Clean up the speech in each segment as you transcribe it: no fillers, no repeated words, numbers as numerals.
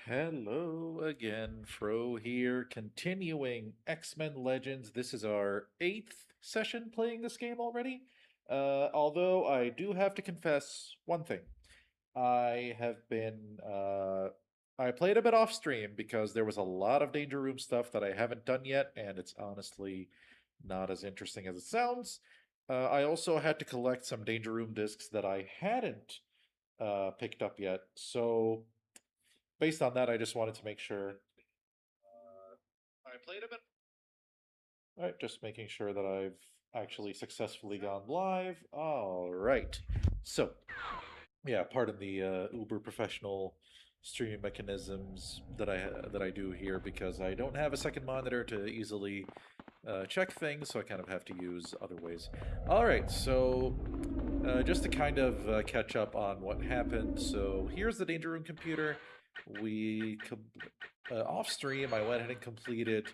Hello again, Fro here, continuing X-Men Legends. This is our 8th session playing this game already. Although I do have to confess one thing. I have been, I played a bit off stream because there was a lot of Danger Room stuff that I haven't done yet, and it's honestly not as interesting as it sounds. I also had to collect some Danger Room discs that I hadn't picked up yet, so based on that, I just wanted to make sure I played a bit. All right, just making sure that I've actually successfully gone live. All right. So, yeah, pardon the uber professional streaming mechanisms that I do here because I don't have a second monitor to easily check things, so I kind of have to use other ways. All right, so just to kind of catch up on what happened. So here's the Danger Room computer. Off stream, I went ahead and completed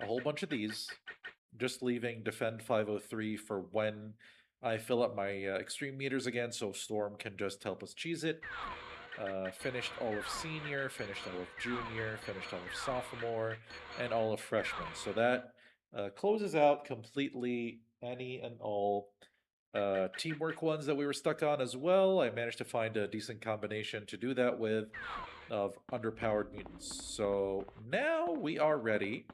a whole bunch of these, just leaving Defend 503 for when I fill up my extreme meters again, so Storm can just help us cheese it. Finished all of senior, finished all of junior, finished all of sophomore, and all of freshman. So that closes out completely any and all teamwork ones that we were stuck on as well. I managed to find a decent combination to do that with of underpowered mutants. So now we are ready.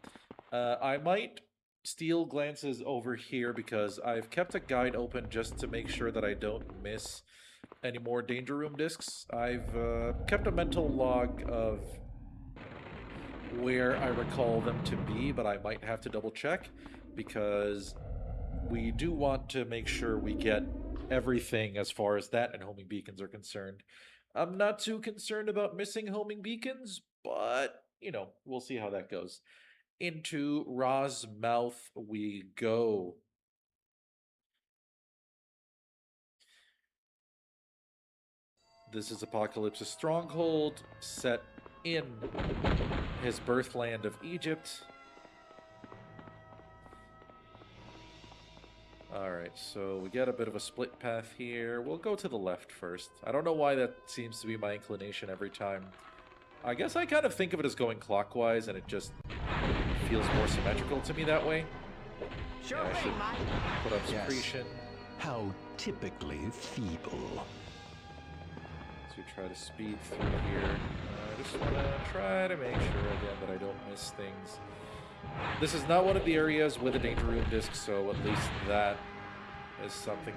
I might steal glances over here because I've kept a guide open just to make sure that I don't miss any more Danger Room discs. I've kept a mental log of where I recall them to be, but I might have to double check because we do want to make sure we get everything as far as that and homing beacons are concerned. I'm not too concerned about missing homing beacons, but, you know, we'll see how that goes. Into Ra's mouth we go. This is Apocalypse's stronghold, set in his birthland of Egypt. Alright, so we get a bit of a split path here. We'll go to the left first. I don't know why that seems to be my inclination every time. I guess I kind of think of it as going clockwise, and it just feels more symmetrical to me that way. Sure, yeah, I should put up secretion. How typically feeble. So we try to speed through here. I just want to try to make sure again that I don't miss things. This is not one of the areas with a Danger Room disc, so at least that is something.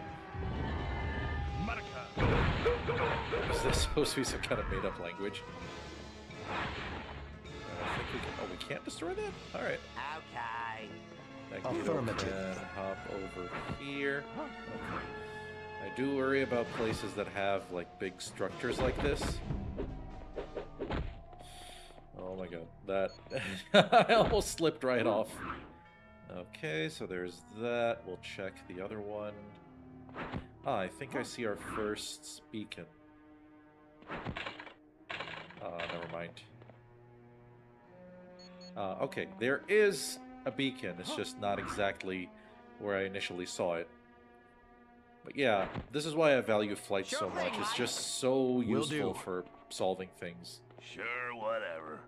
Is this supposed to be some kind of made-up language? I think we can. Oh, we can't destroy that? Alright. Okay. Affirmative. Hop over here. Okay. I do worry about places that have, like, big structures like this. Oh my god, that I almost slipped right off. Okay, so there's that. We'll check the other one. Ah, I think I see our first beacon. Never mind. Okay, there is a beacon. It's just not exactly where I initially saw it. But yeah, this is why I value flight so much. It's just so useful for solving things. Sure, whatever.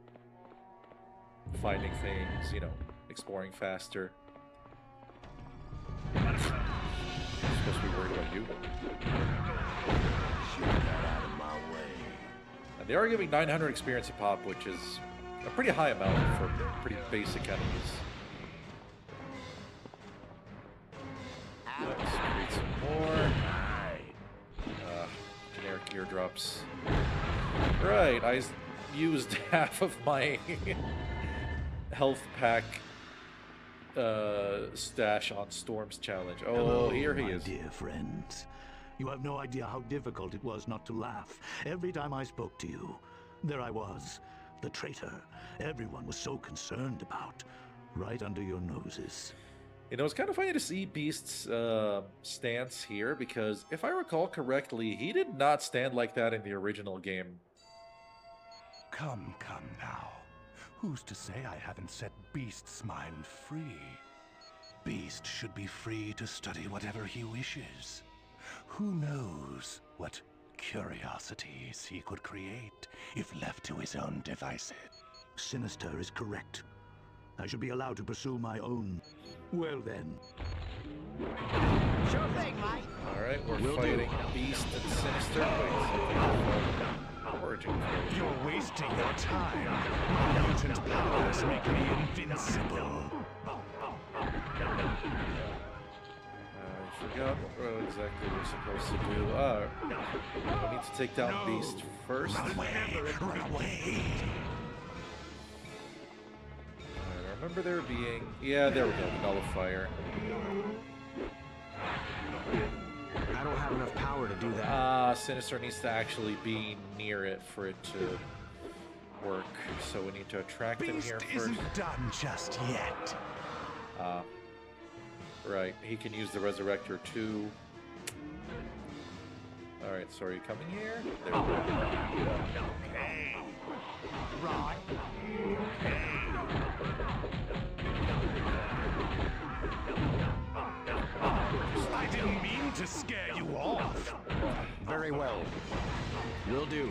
Finding things, you know, exploring faster. I'm supposed to be worried about you. Shoot that out of my way. And they are giving 900 experience a pop, which is a pretty high amount for pretty basic enemies. Let's create some more. Generic eardrops. Right, I used half of my health pack stash on Storm's challenge. Oh, Hello, here he my is. dear friends. You have no idea how difficult it was not to laugh every time I spoke to you. There I was, the traitor everyone was so concerned about, right under your noses. You know, it's kind of funny to see Beast's stance here, because if I recall correctly, he did not stand like that in the original game. Come now. Who's to say I haven't set Beast's mind free? Beast should be free to study whatever he wishes. Who knows what curiosities he could create if left to his own devices. Sinister is correct. I should be allowed to pursue my own. Well then. Sure thing, Mike. Alright, we're Will do. fighting Beast and Sinister. Wait, origin code. You're wasting your time. My mutant powers make me invincible. I forgot what exactly we're supposed to do. We need to take down Beast first. Run away. I remember there being... Yeah, there we go, the nullifier. I don't have enough power to do that. Sinister needs to actually be near it for it to work. So we need to attract him Beast here first. isn't done just yet. Right, he can use the Resurrector too. Alright, so are you coming here? There we go. Okay. Right. I didn't mean to scare you off. Very well. Will do.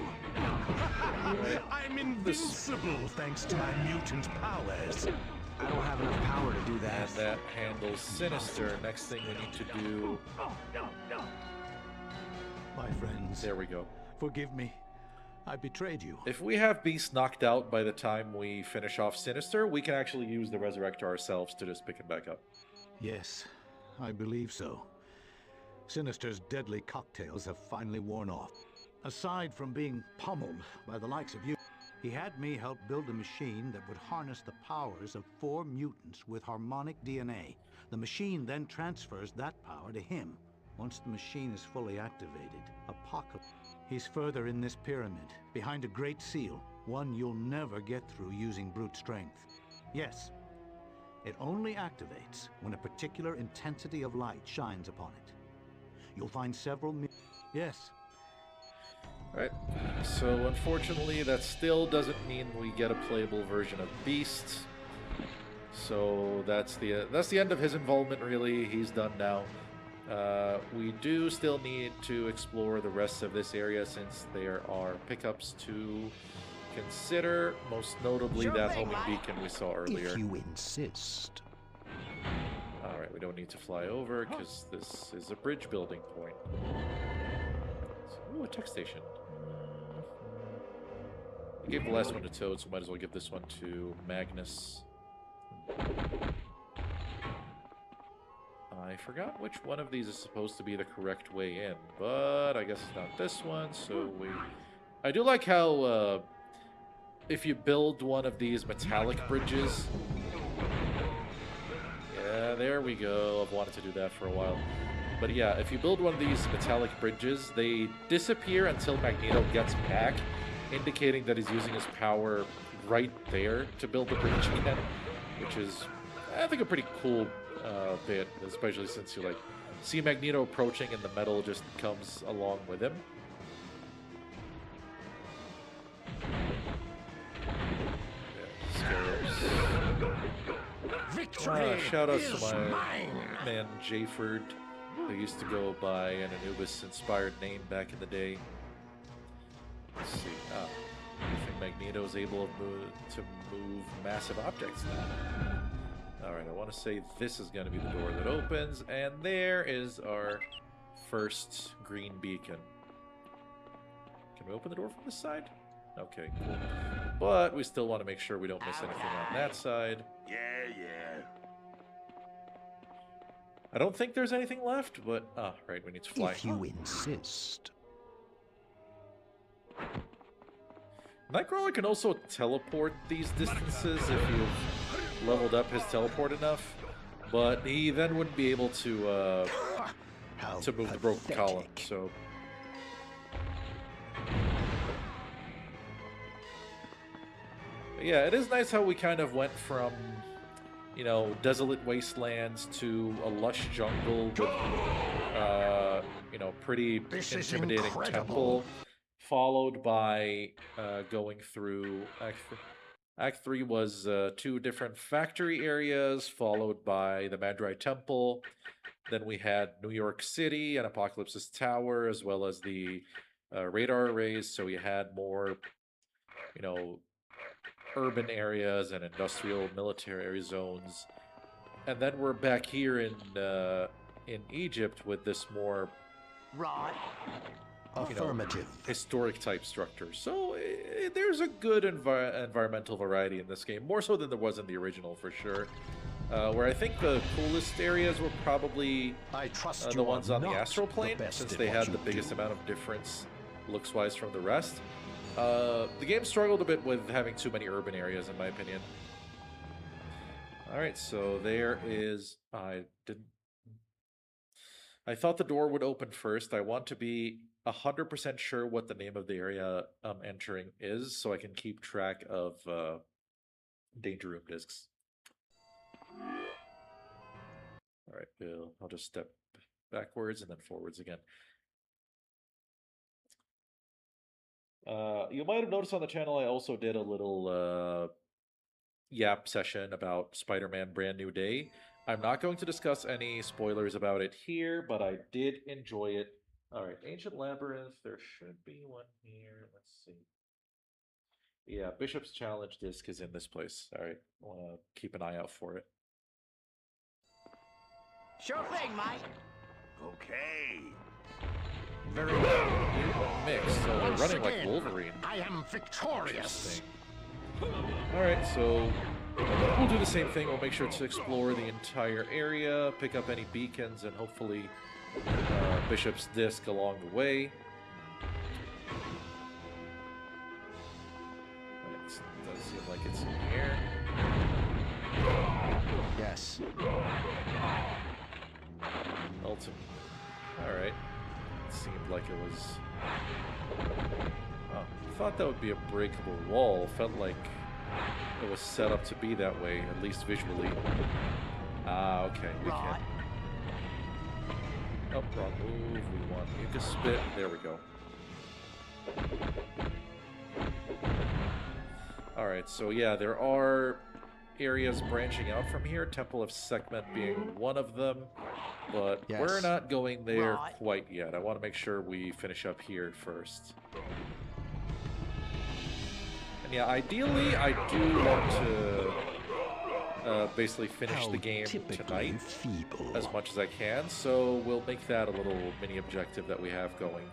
I'm invincible thanks to my mutant powers. I don't have enough power to do that. And that handles Sinister. Next thing we need to do... My friends, There we go. forgive me. I betrayed you. If we have Beast knocked out by the time we finish off Sinister, we can actually use the Resurrector ourselves to just pick him back up. Yes, I believe so. Sinister's deadly cocktails have finally worn off. Aside from being pummeled by the likes of you, he had me help build a machine that would harness the powers of 4 mutants with harmonic DNA. The machine then transfers that power to him. Once the machine is fully activated, Apocalypse. He's further in this pyramid, behind a great seal, one you'll never get through using brute strength. Yes, it only activates when a particular intensity of light shines upon it. You'll find several Yes, Alright, so unfortunately that still doesn't mean we get a playable version of Beast. So that's the end of his involvement really, he's done now. We do still need to explore the rest of this area since there are pickups to consider, most notably Sure that thing, homing Mike. beacon we saw earlier. If you insist. Alright, we don't need to fly over because this is a bridge building point. Ooh, a tech station. I gave the last one to Toad, so might as well give this one to Magnus. I forgot which one of these is supposed to be the correct way in, but I guess it's not this one, so we... I do like how, if you build one of these metallic bridges... Yeah, there we go. I've wanted to do that for a while. But yeah, if you build one of these metallic bridges, they disappear until Magneto gets back, indicating that he's using his power right there to build the bridge again, which is, I think, a pretty cool bit, especially since you like see Magneto approaching and the metal just comes along with him. Yeah, Victory shout out is to my mine. man Jayford, who used to go by an Anubis-inspired name back in the day. Let's see. I think Magneto is able to move massive objects now. Alright, I want to say this is going to be the door that opens, and there is our first green beacon. Can we open the door from this side? Okay, cool. But we still want to make sure we don't miss anything on that side. Yeah, yeah. I don't think there's anything left, but... right, we need to fly. If you insist. Nightcrawler can also teleport these distances if you've leveled up his teleport enough, but he then wouldn't be able to move the broken column, so... But yeah, it is nice how we kind of went from, you know, desolate wastelands to a lush jungle with, you know, pretty This is intimidating incredible. temple, followed by going through Act 3 was 2 different factory areas, followed by the Madrai Temple. Then we had New York City and Apocalypse's Tower, as well as the radar arrays, so you had more, you know, urban areas and industrial military zones. And then we're back here in Egypt with this more Right. Affirmative. historic type structure. So there's a good environmental variety in this game, more so than there was in the original for sure. Where I think the coolest areas were probably I trust the ones on the astral plane, since they had the biggest amount of difference looks-wise from the rest. The game struggled a bit with having too many urban areas, in my opinion. All right, so there is. I thought the door would open first. I want to be 100% sure what the name of the area I'm entering is, so I can keep track of danger room discs. All right, I'll just step backwards and then forwards again. You might have noticed on the channel I also did a little yap session about Spider-Man Brand New Day. I'm not going to discuss any spoilers about it here, but I did enjoy it. All right, Ancient Labyrinth, there should be one here. Let's see. Yeah, Bishop's Challenge disc is in this place. All right, I want to keep an eye out for it. Sure thing, mate. Okay. Very well. Mix, so they're Once running like again, Wolverine. I am victorious. Alright, so we'll do the same thing. We'll make sure to explore the entire area, pick up any beacons, and hopefully Bishop's disc along the way. It does seem like it's in here. Yes. Ultimate. Alright. It seemed like it was... Oh, I thought that would be a breakable wall. Felt like it was set up to be that way, at least visually. Ah, okay. We Right. can't... Oh, wrong move. We want Mucus Spit. There we go. Alright, so yeah, there are areas branching out from here. Temple of Sekhmet being one of them. But Yes. we're not going there Right. quite yet. I want to make sure we finish up here first. And yeah, ideally, I do want to basically finish the game tonight Feeble. as much as I can. So we'll make that a little mini objective that we have going.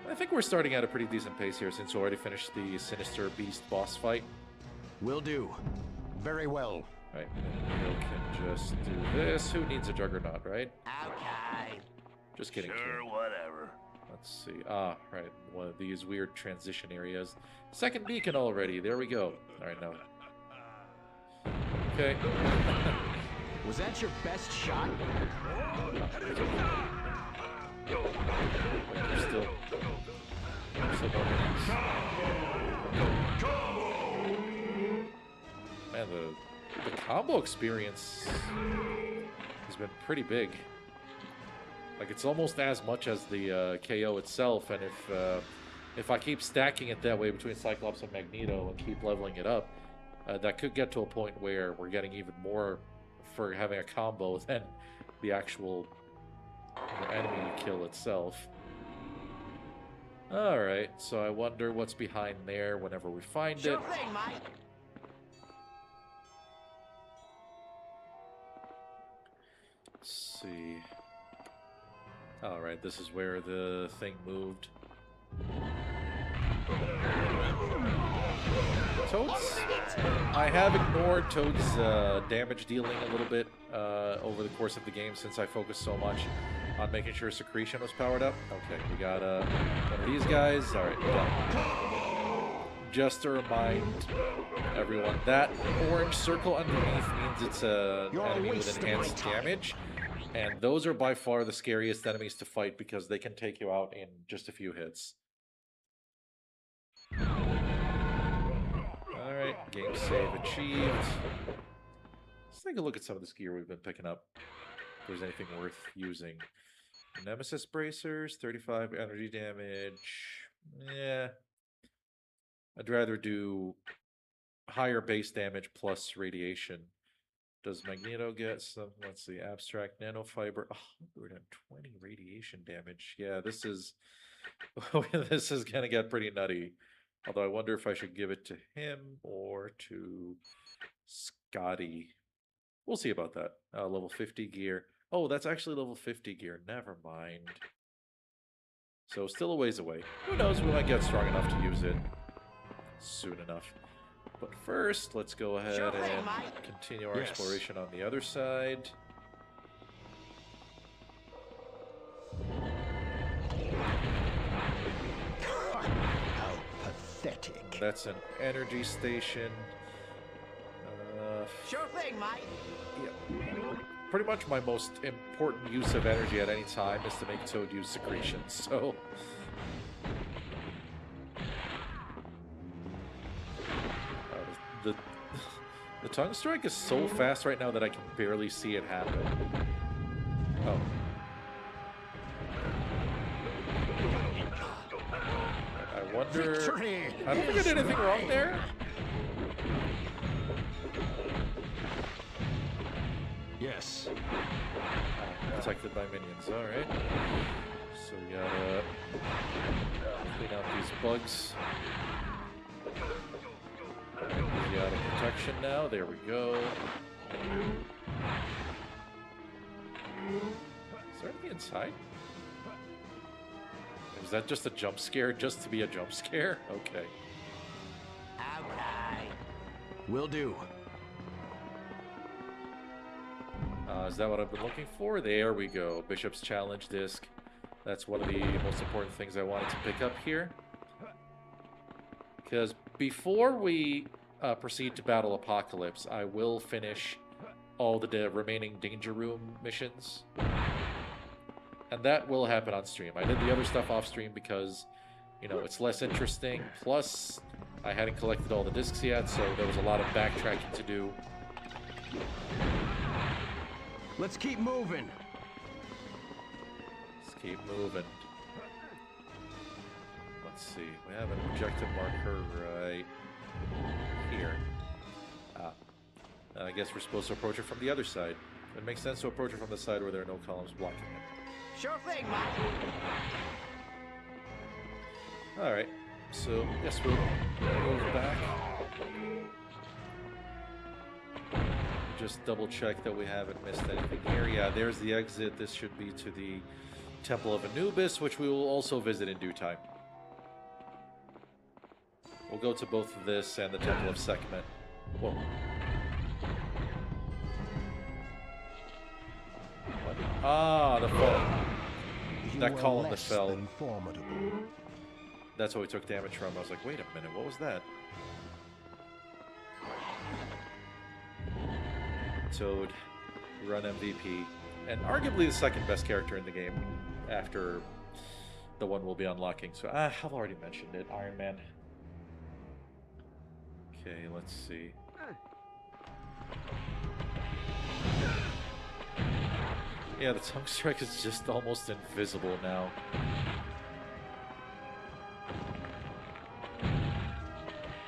I think we're starting at a pretty decent pace here since we already finished the Sinister Beast boss fight. Will do. Very well. Right, and Neil can just do this. Who needs a Juggernaut, right? Okay. Just kidding. Sure, Kieran. whatever. Let's see. Ah, right. One of these weird transition areas. Second beacon already. There we go. All right, now. Okay. Was that your best shot? There's still more minis. Man, the combo experience has been pretty big. Like, it's almost as much as the KO itself, and if I keep stacking it that way between Cyclops and Magneto and keep leveling it up, that could get to a point where we're getting even more for having a combo than the actual enemy kill itself. Alright, so I wonder what's behind there whenever we find it. Sure thing, mate. Let's see. Alright, this is where the thing moved. Toad's... I have ignored Toad's damage dealing a little bit over the course of the game since I focused so much on making sure Secretion was powered up. Okay, we got one of these guys. Alright, done. Just to remind everyone, that orange circle underneath means it's an enemy with enhanced damage. And those are by far the scariest enemies to fight because they can take you out in just a few hits. Alright, game save achieved. Let's take a look at some of this gear we've been picking up. If there's anything worth using. Nemesis bracers, 35 energy damage. Yeah. I'd rather do higher base damage plus radiation. Does Magneto get some, let's see, abstract nanofiber? Oh, we're doing 20 radiation damage. Yeah, this is This is gonna get pretty nutty. Although I wonder if I should give it to him or to Scotty. We'll see about that. Level 50 gear. Oh, that's actually level 50 gear. Never mind. So still a ways away. Who knows, we might get strong enough to use it soon enough. But first, let's go ahead Sure thing, and Mike. continue our Yes. exploration on the other side. How pathetic. That's an energy station. Sure thing, Mike. Yeah. Pretty much my most important use of energy at any time is to make Toad use secretions, so... The, the tongue strike is so fast right now that I can barely see it happen. Oh. I wonder... Victory I don't think I did anything wrong there. Yes. Protected by minions, alright. So we gotta clean out these bugs. Easy out of protection now, there we go. Is there anything inside? Is that just a jump scare just to be a jump scare? Okay. Okay. Will do. Is that what I've been looking for? There we go. Bishop's Challenge Disc. That's one of the most important things I wanted to pick up here. Because before we proceed to battle Apocalypse, I will finish all the remaining Danger Room missions. And that will happen on stream. I did the other stuff off stream because, you know, it's less interesting. Plus, I hadn't collected all the discs yet, so there was a lot of backtracking to do. Let's keep moving. Let's keep moving. Let's see. We have an objective marker right here. I guess we're supposed to approach it from the other side. It makes sense to approach it from the side where there are no columns blocking it. Sure thing, Mike. Alright. So, guess we'll move back. Just double check that we haven't missed anything here. Yeah, there's the exit. This should be to the Temple of Anubis, which we will also visit in due time. We'll go to both of this and the Temple of Sekhmet. Whoa. What? Ah, the fall. That column that fell. That's what we took damage from. I was like, wait a minute, what was that? Toad, run MVP, and arguably the second best character in the game after the one we'll be unlocking. So I've already mentioned it, Iron Man. Okay, let's see. Yeah, the tongue strike is just almost invisible now.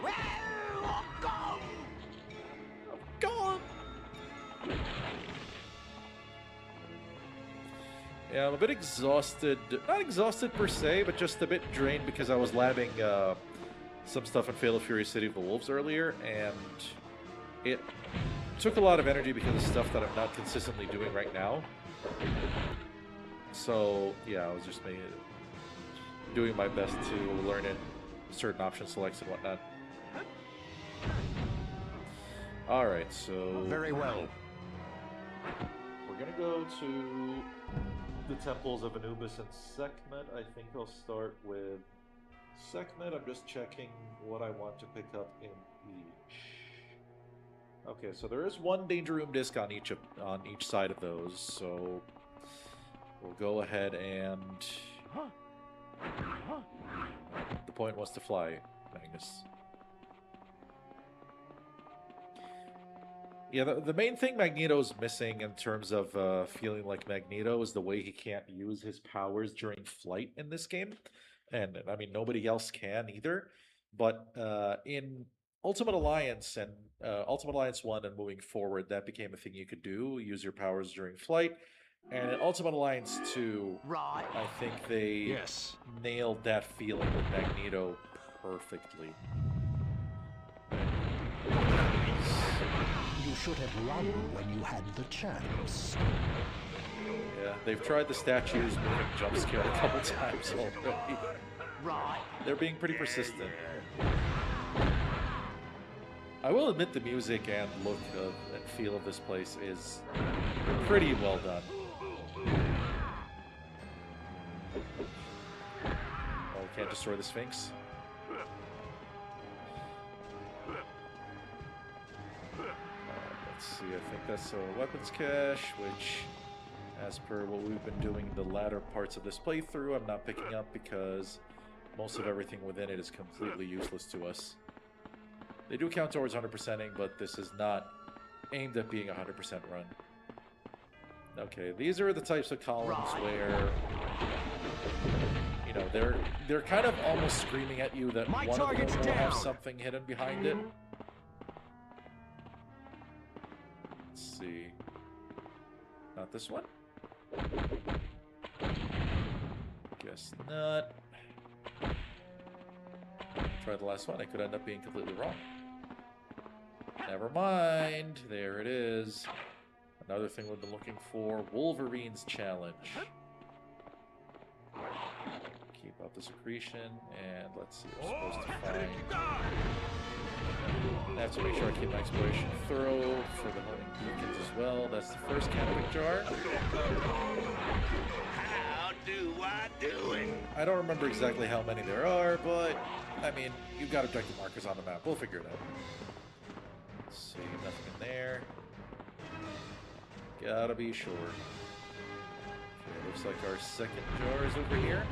Well, go! Gone! Yeah, I'm a bit exhausted. Not exhausted per se, but just a bit drained because I was labbing some stuff in Fatal Fury City of the Wolves earlier, and it took a lot of energy because of stuff that I'm not consistently doing right now. So, yeah, I was just doing my best to learn in certain option selects and whatnot. Alright, so... Very well. We're gonna go to the temples of Anubis and Sekhmet. I think I'll start with Sekhmet. I'm just checking what I want to pick up in each. Okay, so there is one Danger Room disc on each side of those, so we'll go ahead and... The point was to fly, Magnus. Yeah, the main thing Magneto's missing in terms of feeling like Magneto is the way he can't use his powers during flight in this game. And, I mean, nobody else can either. But in Ultimate Alliance and Ultimate Alliance 1 and moving forward, that became a thing you could do. Use your powers during flight. And in Ultimate Alliance 2, Right. I think they Yes. nailed that feeling with Magneto perfectly. You should have run when you had the chance. Yeah, they've tried the statues moving jump scare a couple times already. Right. They're being pretty persistent. I will admit the music and look of and feel of this place is pretty well done. Oh, can't destroy the Sphinx. Let's see, I think that's a weapons cache, which, as per what we've been doing the latter parts of this playthrough, I'm not picking up because most of everything within it is completely useless to us. They do count towards 100%ing, but this is not aimed at being a 100% run. Okay, these are the types of columns where, you know, they're kind of almost screaming at you that My one of them target's will have down. something hidden behind it. Let's see. Not this one? Guess not. Try the last one. I could end up being completely wrong. Never mind. There it is. Another thing we've been looking for. Wolverine's Challenge. Keep up the secretion, and let's see what we're supposed to find. I have to make sure I keep my exploration thorough for the hunting beacons as well. That's the first cannabis jar. How do I do it? I don't remember exactly how many there are, but, I mean, you've got objective markers on the map. We'll figure it out. Let's see, nothing in there. Gotta be sure. Okay, looks like our second jar is over here.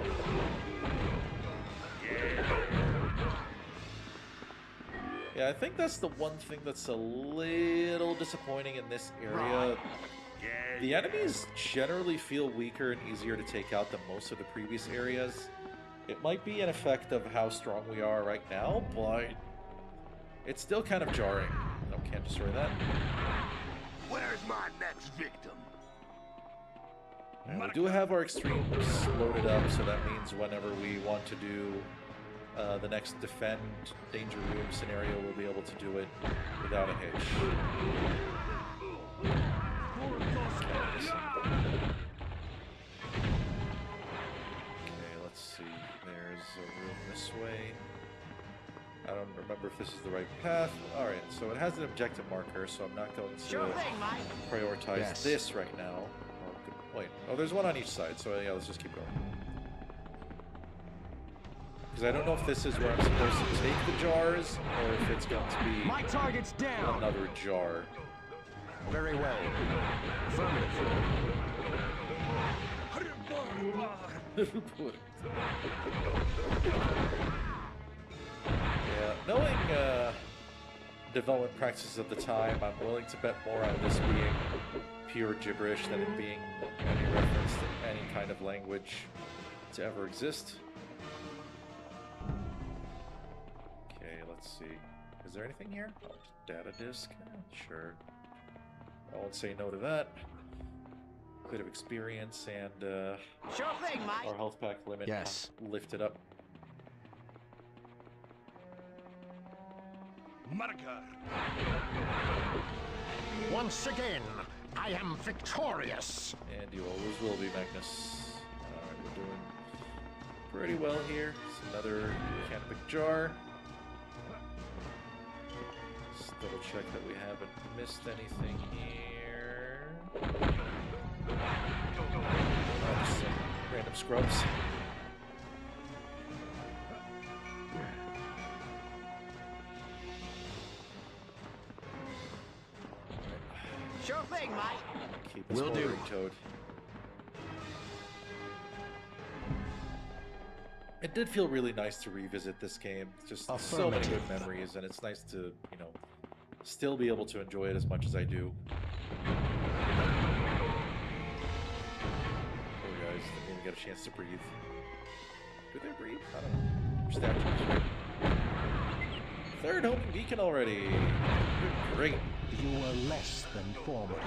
Yeah, I think that's the one thing that's a little disappointing in this area. The enemies generally feel weaker and easier to take out than most of the previous areas. It might be an effect of how strong we are right now, but it's still kind of jarring. No, can't destroy that. Where's my next victim? And we do have our extremes loaded up, so that means whenever we want to do the next defend danger room scenario, we'll be able to do it without a hitch. Okay, let's see. There's a room this way. I don't remember if this is the right path. Alright, so it has an objective marker, so I'm not going Sure to thing, Mike. Yes. prioritize this right now. Oh, good. Wait, oh, there's one on each side, so yeah, let's just keep going. Because I don't know if this is where I'm supposed to take the jars, or if it's going to be My target's down. another jar. Very well. Affirmative. Yeah, knowing development practices of the time, I'm willing to bet more on this being pure gibberish than it being any reference to any kind of language to ever exist. Okay, let's see. Is there anything here? Oh, data disk? Sure. I won't say no to that. Bit of experience and Sure thing, Mike. our health pack limit Yes. lifted up. Marker. Once again, I am victorious. And you always will be, Magnus. Alright, we're doing pretty well here. It's another canopic jar. Just double check that we haven't missed anything here. Oh, just some random scrubs. Sure thing, Mike. Keep us Will do. ordering, Toad. It did feel really nice to revisit this game. Just so many good Affirmative. memories, and it's nice to, you know, still be able to enjoy it as much as I do. Poor guys didn't even get a chance to breathe. Do they breathe? I don't know. Statues, right? Third homing beacon already. Good, great. You were less than formidable.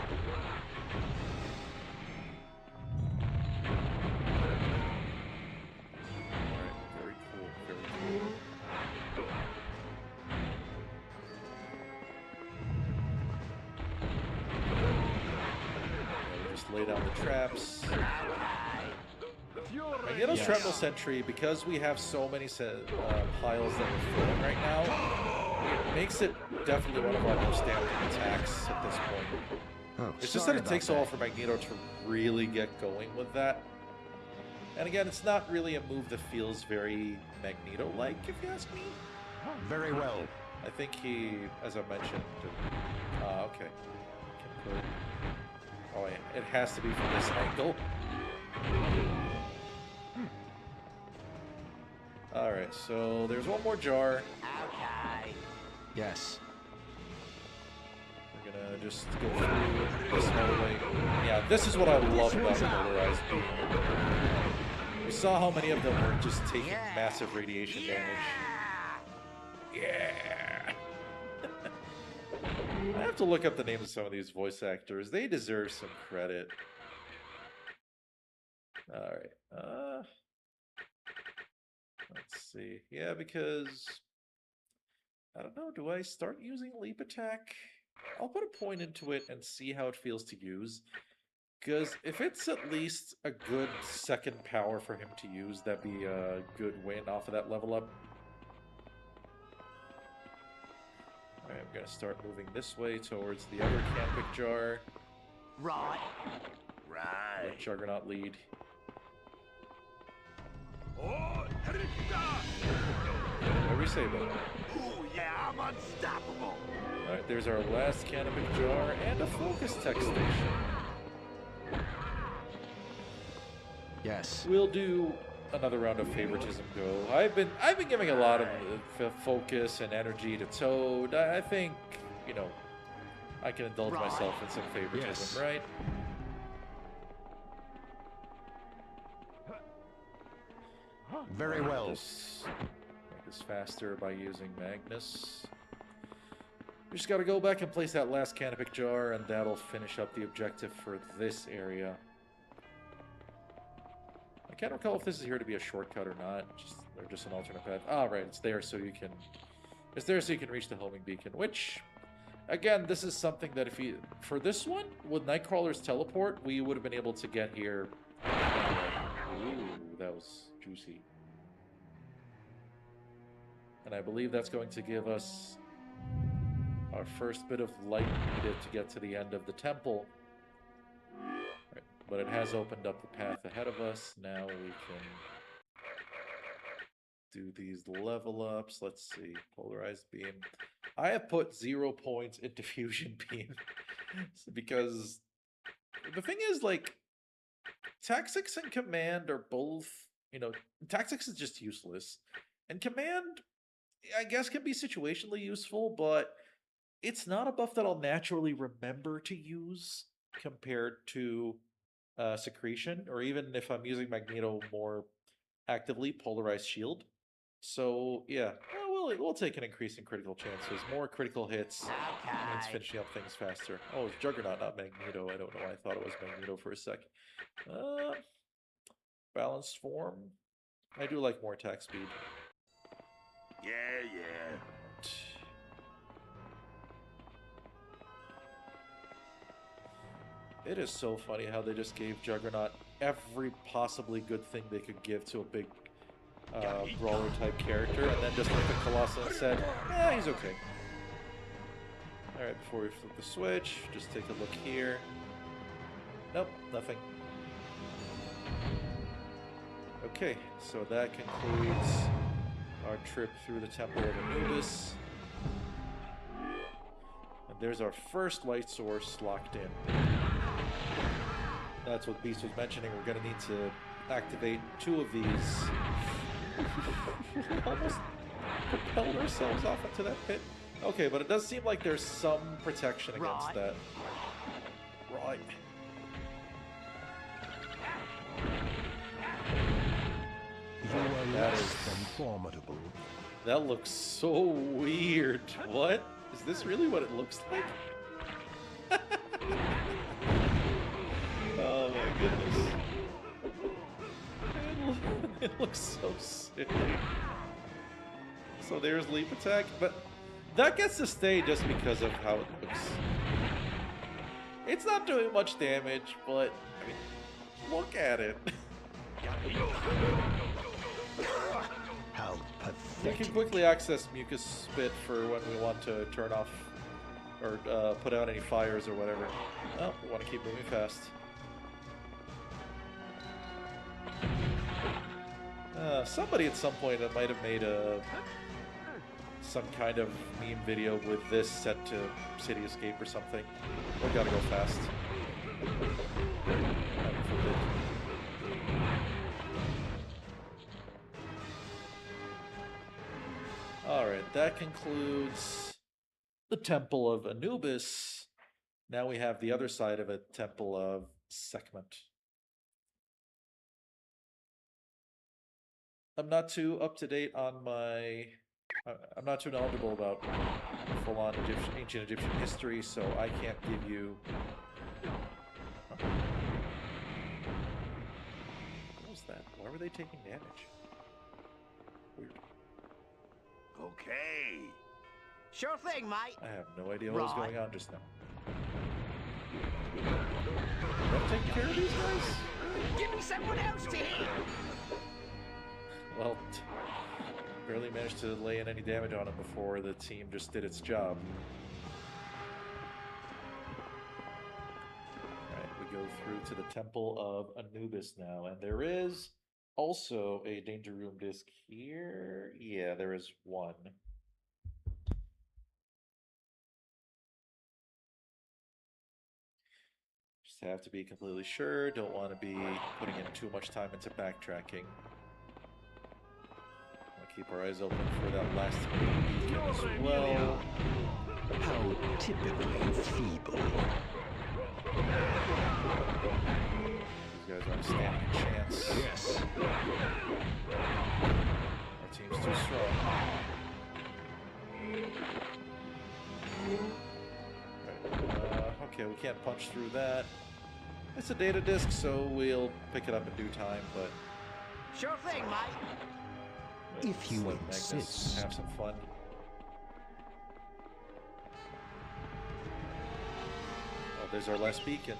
just lay down the traps. Magneto's Tremble Sentry, because we have so many piles that we're throwing right now, it makes it definitely one of our most damaging attacks at this point. Oh, It's just that it takes a while for Magneto to really get going with that. And again, it's not really a move that feels very Magneto-like, if you ask me. Very well. I think he, as I mentioned, okay. Can put, oh, yeah, it has to be from this angle. Alright, so there's one more jar. Yes. We're gonna just go through this hallway. Yeah, this is what I love about Polarized Beam. We saw how many of them were just taking massive radiation damage. Yeah! I have to look up the names of some of these voice actors. They deserve some credit. Alright, let's see. Yeah, because I don't know, do I start using Leap Attack? I'll put a point into it and see how it feels to use. Because if it's at least a good second power for him to use, that'd be a good win off of that level up. Alright, I'm gonna start moving this way towards the other Campic jar. Right. Let Juggernaut lead. What do we say, though? Ooh, yeah, I'm unstoppable. Alright, there's our last Canopic jar and a focus tech station. Yes. We'll do another round of favoritism go. I've been giving a lot of focus and energy to Toad. I think, you know, I can indulge myself in some favoritism, Yes. right? Very well. Just make this faster by using Magnus. We just gotta go back and place that last Canopic jar, and that'll finish up the objective for this area. I can't recall if this is here to be a shortcut or not, or just an alternate path. Ah, right, it's there so you can... It's there so you can reach the homing beacon, which... Again, this is something that if you... For this one, with Nightcrawler's teleport, we would have been able to get here... Ooh, that was juicy. And I believe that's going to give us our first bit of light needed to get to the end of the temple. Right. But it has opened up the path ahead of us. Now we can do these level ups. Let's see. Polarized Beam. I have put 0 points into Fusion Beam. Because the thing is, like, Tactics and Command are both, you know, Tactics is just useless. And Command, I guess, can be situationally useful, but it's not a buff that I'll naturally remember to use compared to Secretion, or even if I'm using Magneto more actively, Polarized Shield. So, yeah, we'll take an increase in critical chances. More critical hits means finishing up things faster. Oh, it's Juggernaut, not Magneto. I don't know why I thought it was Magneto for a second. Balanced form. I do like more attack speed. Yeah. It is so funny how they just gave Juggernaut every possibly good thing they could give to a big brawler type character, and then just looked at Colossus and said, he's okay. Alright, before we flip the switch, just take a look here. Nope, nothing. Okay, so that concludes our trip through the Temple of Anubis. And there's our first light source locked in. That's what Beast was mentioning. We're going to need to activate 2 of these. Almost propelled ourselves off into that pit. Okay, but it does seem like there's some protection against that. Right. You are That less is- than formidable. That looks so weird. What? Is this really what it looks like? Oh my goodness. It looks so silly. So there's Leap Attack, but that gets to stay just because of how it looks. It's not doing much damage, but I mean, look at it. How We pathetic. can quickly access Mucus Spit for when we want to turn off or put out any fires or whatever. Oh, we want to keep moving fast. Somebody at some point that might have made some kind of meme video with this set to City Escape or something. We gotta go fast. Heaven forbid. Alright, that concludes the Temple of Anubis. Now we have the other side of it, Temple of Sekhmet. I'm not too up to date on my. I'm not too knowledgeable about full-on ancient Egyptian history, so I can't give you. What was that? Why were they taking damage? Weird. Okay. Sure thing, mate. I have no idea what was Right. going on just now. I'm taking care of these guys? Give me someone else to heal. Well, barely managed to lay in any damage on him before the team just did its job. Alright, we go through to the Temple of Anubis now, and there is also a Danger Room disc here. Yeah, there is one. Just have to be completely sure, don't want to be putting in too much time into backtracking. Keep our eyes open for that last beacon as well. How typically feeble. These guys aren't standing a chance. Yes. Our team's too strong. Right. Okay, we can't punch through that. It's a data disk, so we'll pick it up in due time, but Sure thing, mate. If you let Magnus insist. have some fun. Oh, there's our last beacon.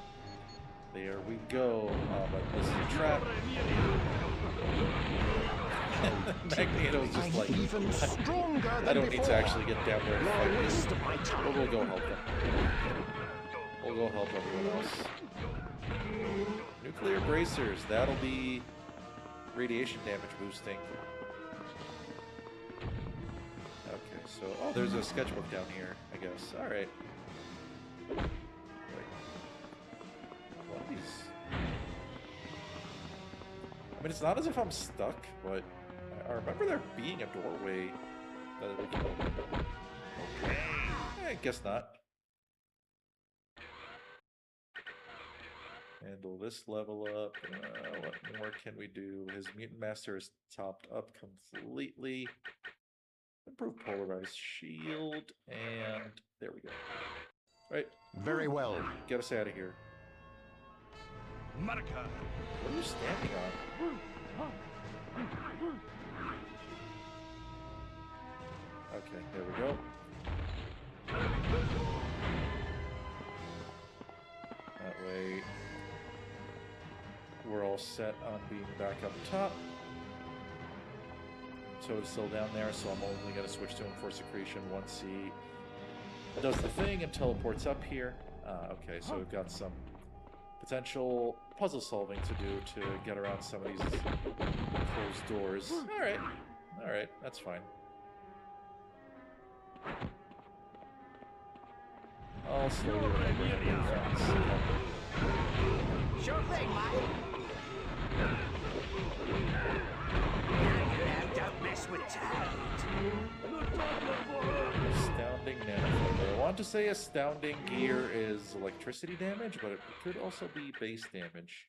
There we go. But this is a trap. Magneto's just like, Even stronger than I don't need to before. actually get down there and fight you. Waste of my time. But we'll go help them. We'll go help everyone else. Nuclear bracers. That'll be radiation damage boosting. Okay, so oh, there's a sketchbook down here, I guess. All right. Wait. What are these? I mean, it's not as if I'm stuck, but I remember there being a doorway that we can open. Okay. I guess not. Handle this level up. What more can we do? His mutant master is topped up completely. Improve polarized shield, and there we go. Right, Very well. get us out of here. Monica. What are you standing on? Okay, there we go. That way, we're all set on being back up top. Toad's still down there, so I'm only going to switch to him for secretion once he does the thing and teleports up here. Okay, so we've got some potential puzzle solving to do to get around some of these closed doors. Alright, that's fine. I'll slowly remember him with friends. Sure thing, mate. Now don't mess with Toad. Astounding nanofiber. I want to say astounding gear is electricity damage, but it could also be base damage.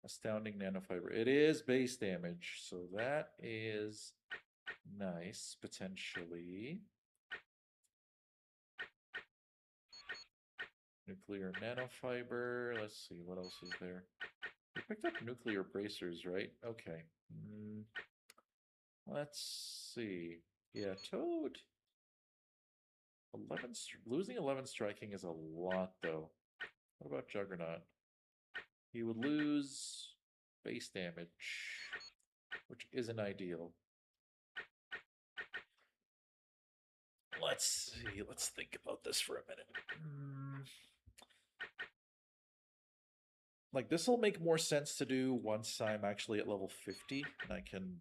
Astounding nanofiber. It is base damage, so that is nice, potentially. Nuclear nanofiber. Let's see, what else is there? We picked up nuclear bracers, right? Okay. Let's see. Yeah, Toad. A Losing 11 striking is a lot, though. What about Juggernaut? He would lose base damage, which isn't ideal. Let's see. Let's think about this for a minute. Like, this will make more sense to do once I'm actually at level 50, and I can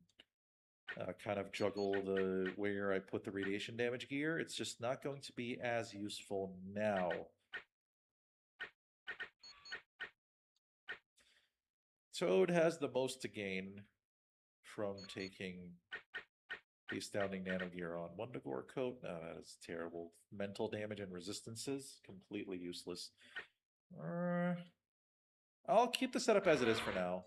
kind of juggle the where I put the radiation damage gear. It's just not going to be as useful now. Toad has the most to gain from taking the Astounding Nano Gear on. Wundagore Coat? No, that is terrible. Mental damage and resistances? Completely useless. I'll keep the setup as it is for now.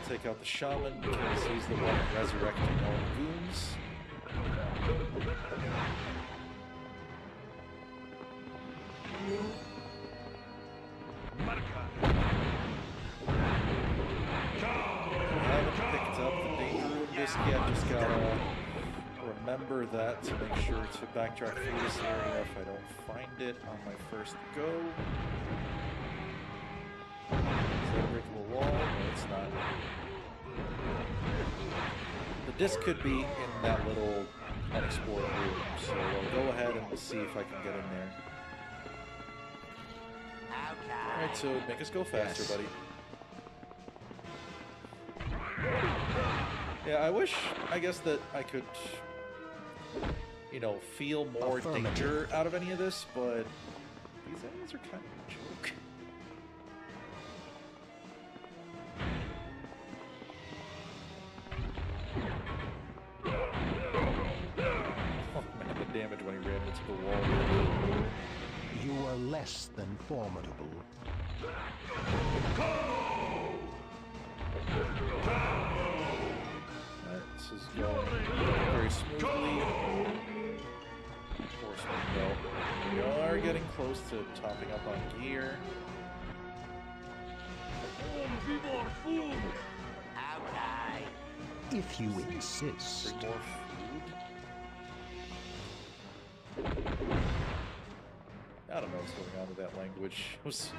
Take out the shaman because he's the one resurrecting all the goons. I haven't picked up the danger room disc yet, just gotta remember that to make sure to backtrack through this area if I don't find it on my first go. Is that a breakable wall? No, it's not. The disc could be in that little unexplored room, so I'll go ahead and we'll see if I can get in there. Alright, so make us go faster, buddy. Yeah, I wish, I guess, that I could, you know, feel more danger out of any of this, but these enemies are kind of a joke. Damage when he ran into the wall. You were less than formidable. This is going very smoothly. Horseman belt. We are getting close to topping up on gear. If you insist. Bring more food. I don't know what's going on with that language. It was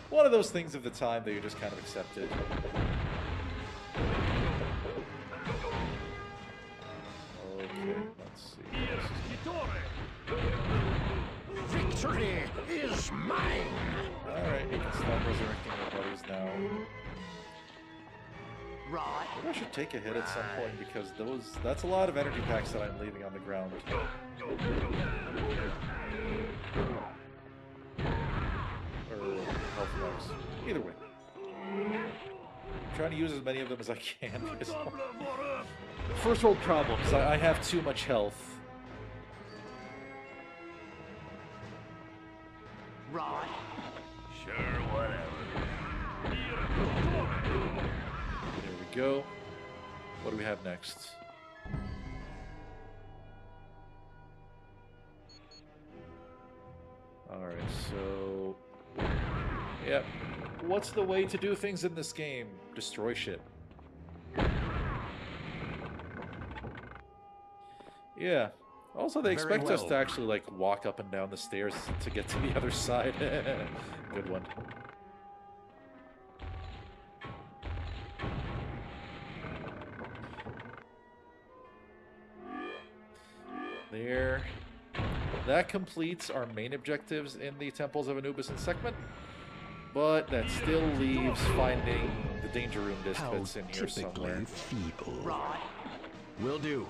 one of those things of the time that you just kind of accepted. Okay, let's see. Victory is mine! Alright, you can stop resurrecting your buddies now. Right. Maybe I should take a hit at some point because that's a lot of energy packs that I'm leaving on the ground. Or health packs. Either way. I'm trying to use as many of them as I can. First world problems. I have too much health. Right. Sure, whatever. There we go. What do we have next? Alright, so... Yep. What's the way to do things in this game? Destroy shit. Yeah. Also, they expect us to actually, like, walk up and down the stairs to get to the other side. Good one. There. That completes our main objectives in the Temples of Anubis and Sekhmet, but that still leaves finding the Danger Room disc that's in here somewhere. Feeble. Right. Will do.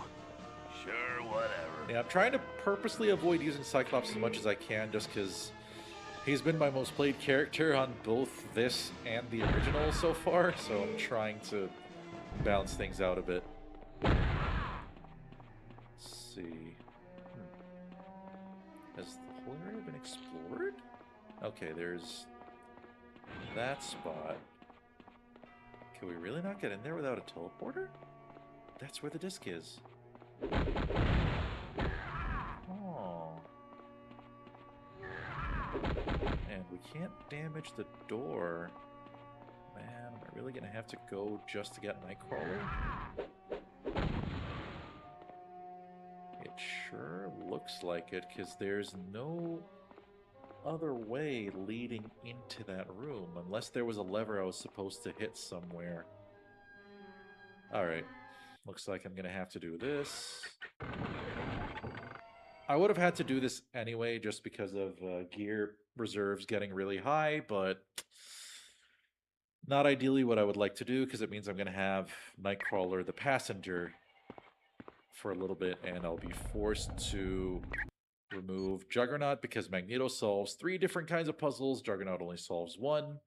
Sure, whatever. Yeah, I'm trying to purposely avoid using Cyclops as much as I can, just because he's been my most played character on both this and the original so far, so I'm trying to balance things out a bit. Let's see. Has the whole area been explored? Okay, there's that spot. Can we really not get in there without a teleporter? That's where the disc is. Oh. And we can't damage the door. Man, am I really gonna have to go just to get Nightcrawler? It sure looks like it, because there's no other way leading into that room, unless there was a lever I was supposed to hit somewhere. Alright, looks like I'm gonna have to do this. I would have had to do this anyway, just because of gear reserves getting really high, but not ideally what I would like to do, because it means I'm going to have Nightcrawler the passenger for a little bit, and I'll be forced to remove Juggernaut, because Magneto solves 3 different kinds of puzzles, Juggernaut only solves 1.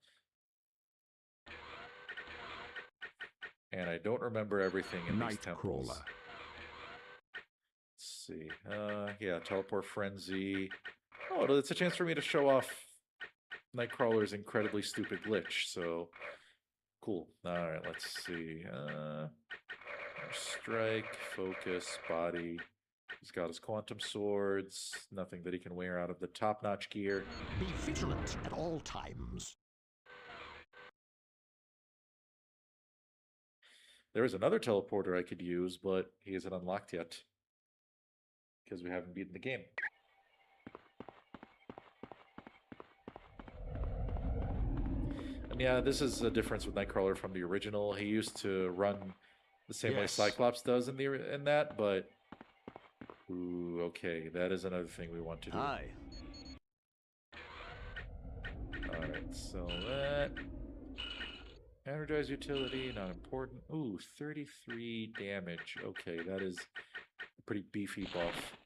And I don't remember everything in these temples. Nightcrawler. Let's see. Yeah, Teleport Frenzy. Oh, it's a chance for me to show off Nightcrawler's incredibly stupid glitch, so cool. Alright, let's see. Strike, focus, body. He's got his quantum swords, nothing that he can wear out of the top-notch gear. Be vigilant at all times. There is another teleporter I could use, but he isn't unlocked yet, because we haven't beaten the game. And yeah, this is a difference with Nightcrawler from the original. He used to run the same way Yes. Cyclops does in that, but ooh, okay, that is another thing we want to do. Hi. Alright, so that energize utility, not important. Ooh, 33 damage. Okay, that is a pretty beefy buff.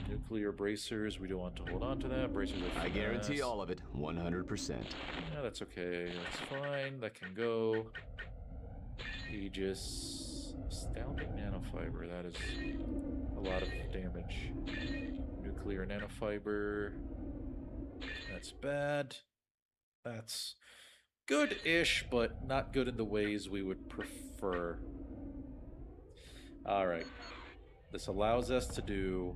Nuclear bracers, we don't want to hold on to that. Bracers are I guarantee finesse. all of it, 100%. Yeah, that's okay. That's fine. That can go. Aegis. Astounding nanofiber. That is a lot of damage. Nuclear nanofiber. That's bad. That's good-ish, but not good in the ways we would prefer. Alright. This allows us to do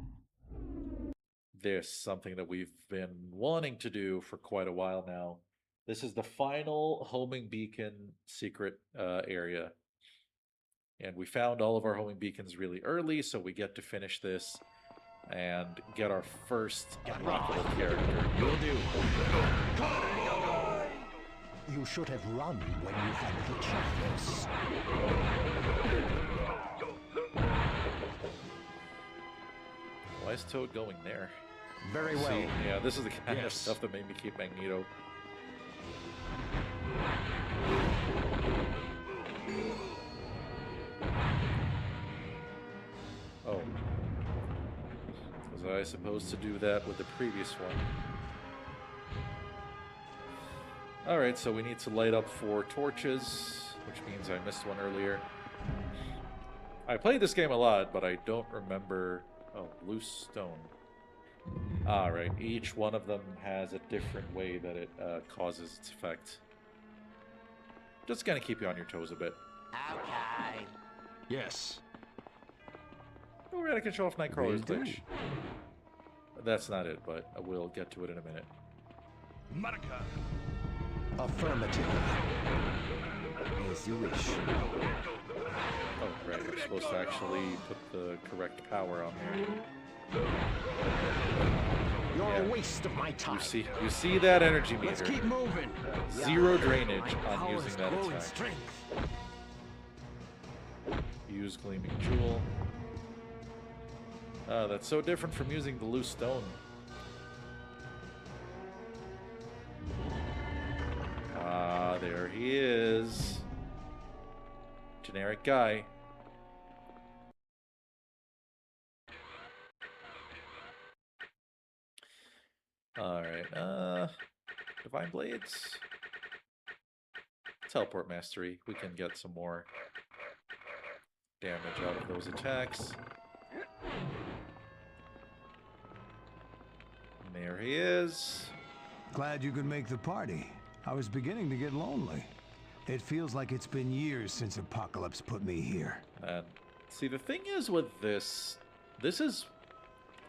this, something that we've been wanting to do for quite a while now. This is the final homing beacon secret area. And we found all of our homing beacons really early, so we get to finish this and get our first unlockable character. You'll do. You should have run when you had the chance. Why is Toad going there? Very well. See, yeah, this is the kind of Yes. stuff that made me keep Magneto. Oh. Was I supposed to do that with the previous one? Alright, so we need to light up 4 torches, which means I missed one earlier. I played this game a lot, but I don't remember... Oh, loose stone. Alright, each one of them has a different way that it causes its effect. Just gonna keep you on your toes a bit. Okay. Yes. Oh, we're gonna control off Nightcrawler's Will do. glitch. That's not it, but we'll get to it in a minute. Monica! Affirmative. As you wish. Oh, right, we're supposed to actually put the correct power on there. You're Yeah. a waste of my time. You see that energy Let's meter. keep moving. Zero drainage My on powers using that grow in attack. strength. Use Gleaming Jewel. That's so different from using the loose stone. Ah, there he is. Generic guy. Alright, Divine Blades. Teleport Mastery. We can get some more damage out of those attacks. And there he is. Glad you could make the party. I was beginning to get lonely. It feels like it's been years since Apocalypse put me here. And see, the thing is with this is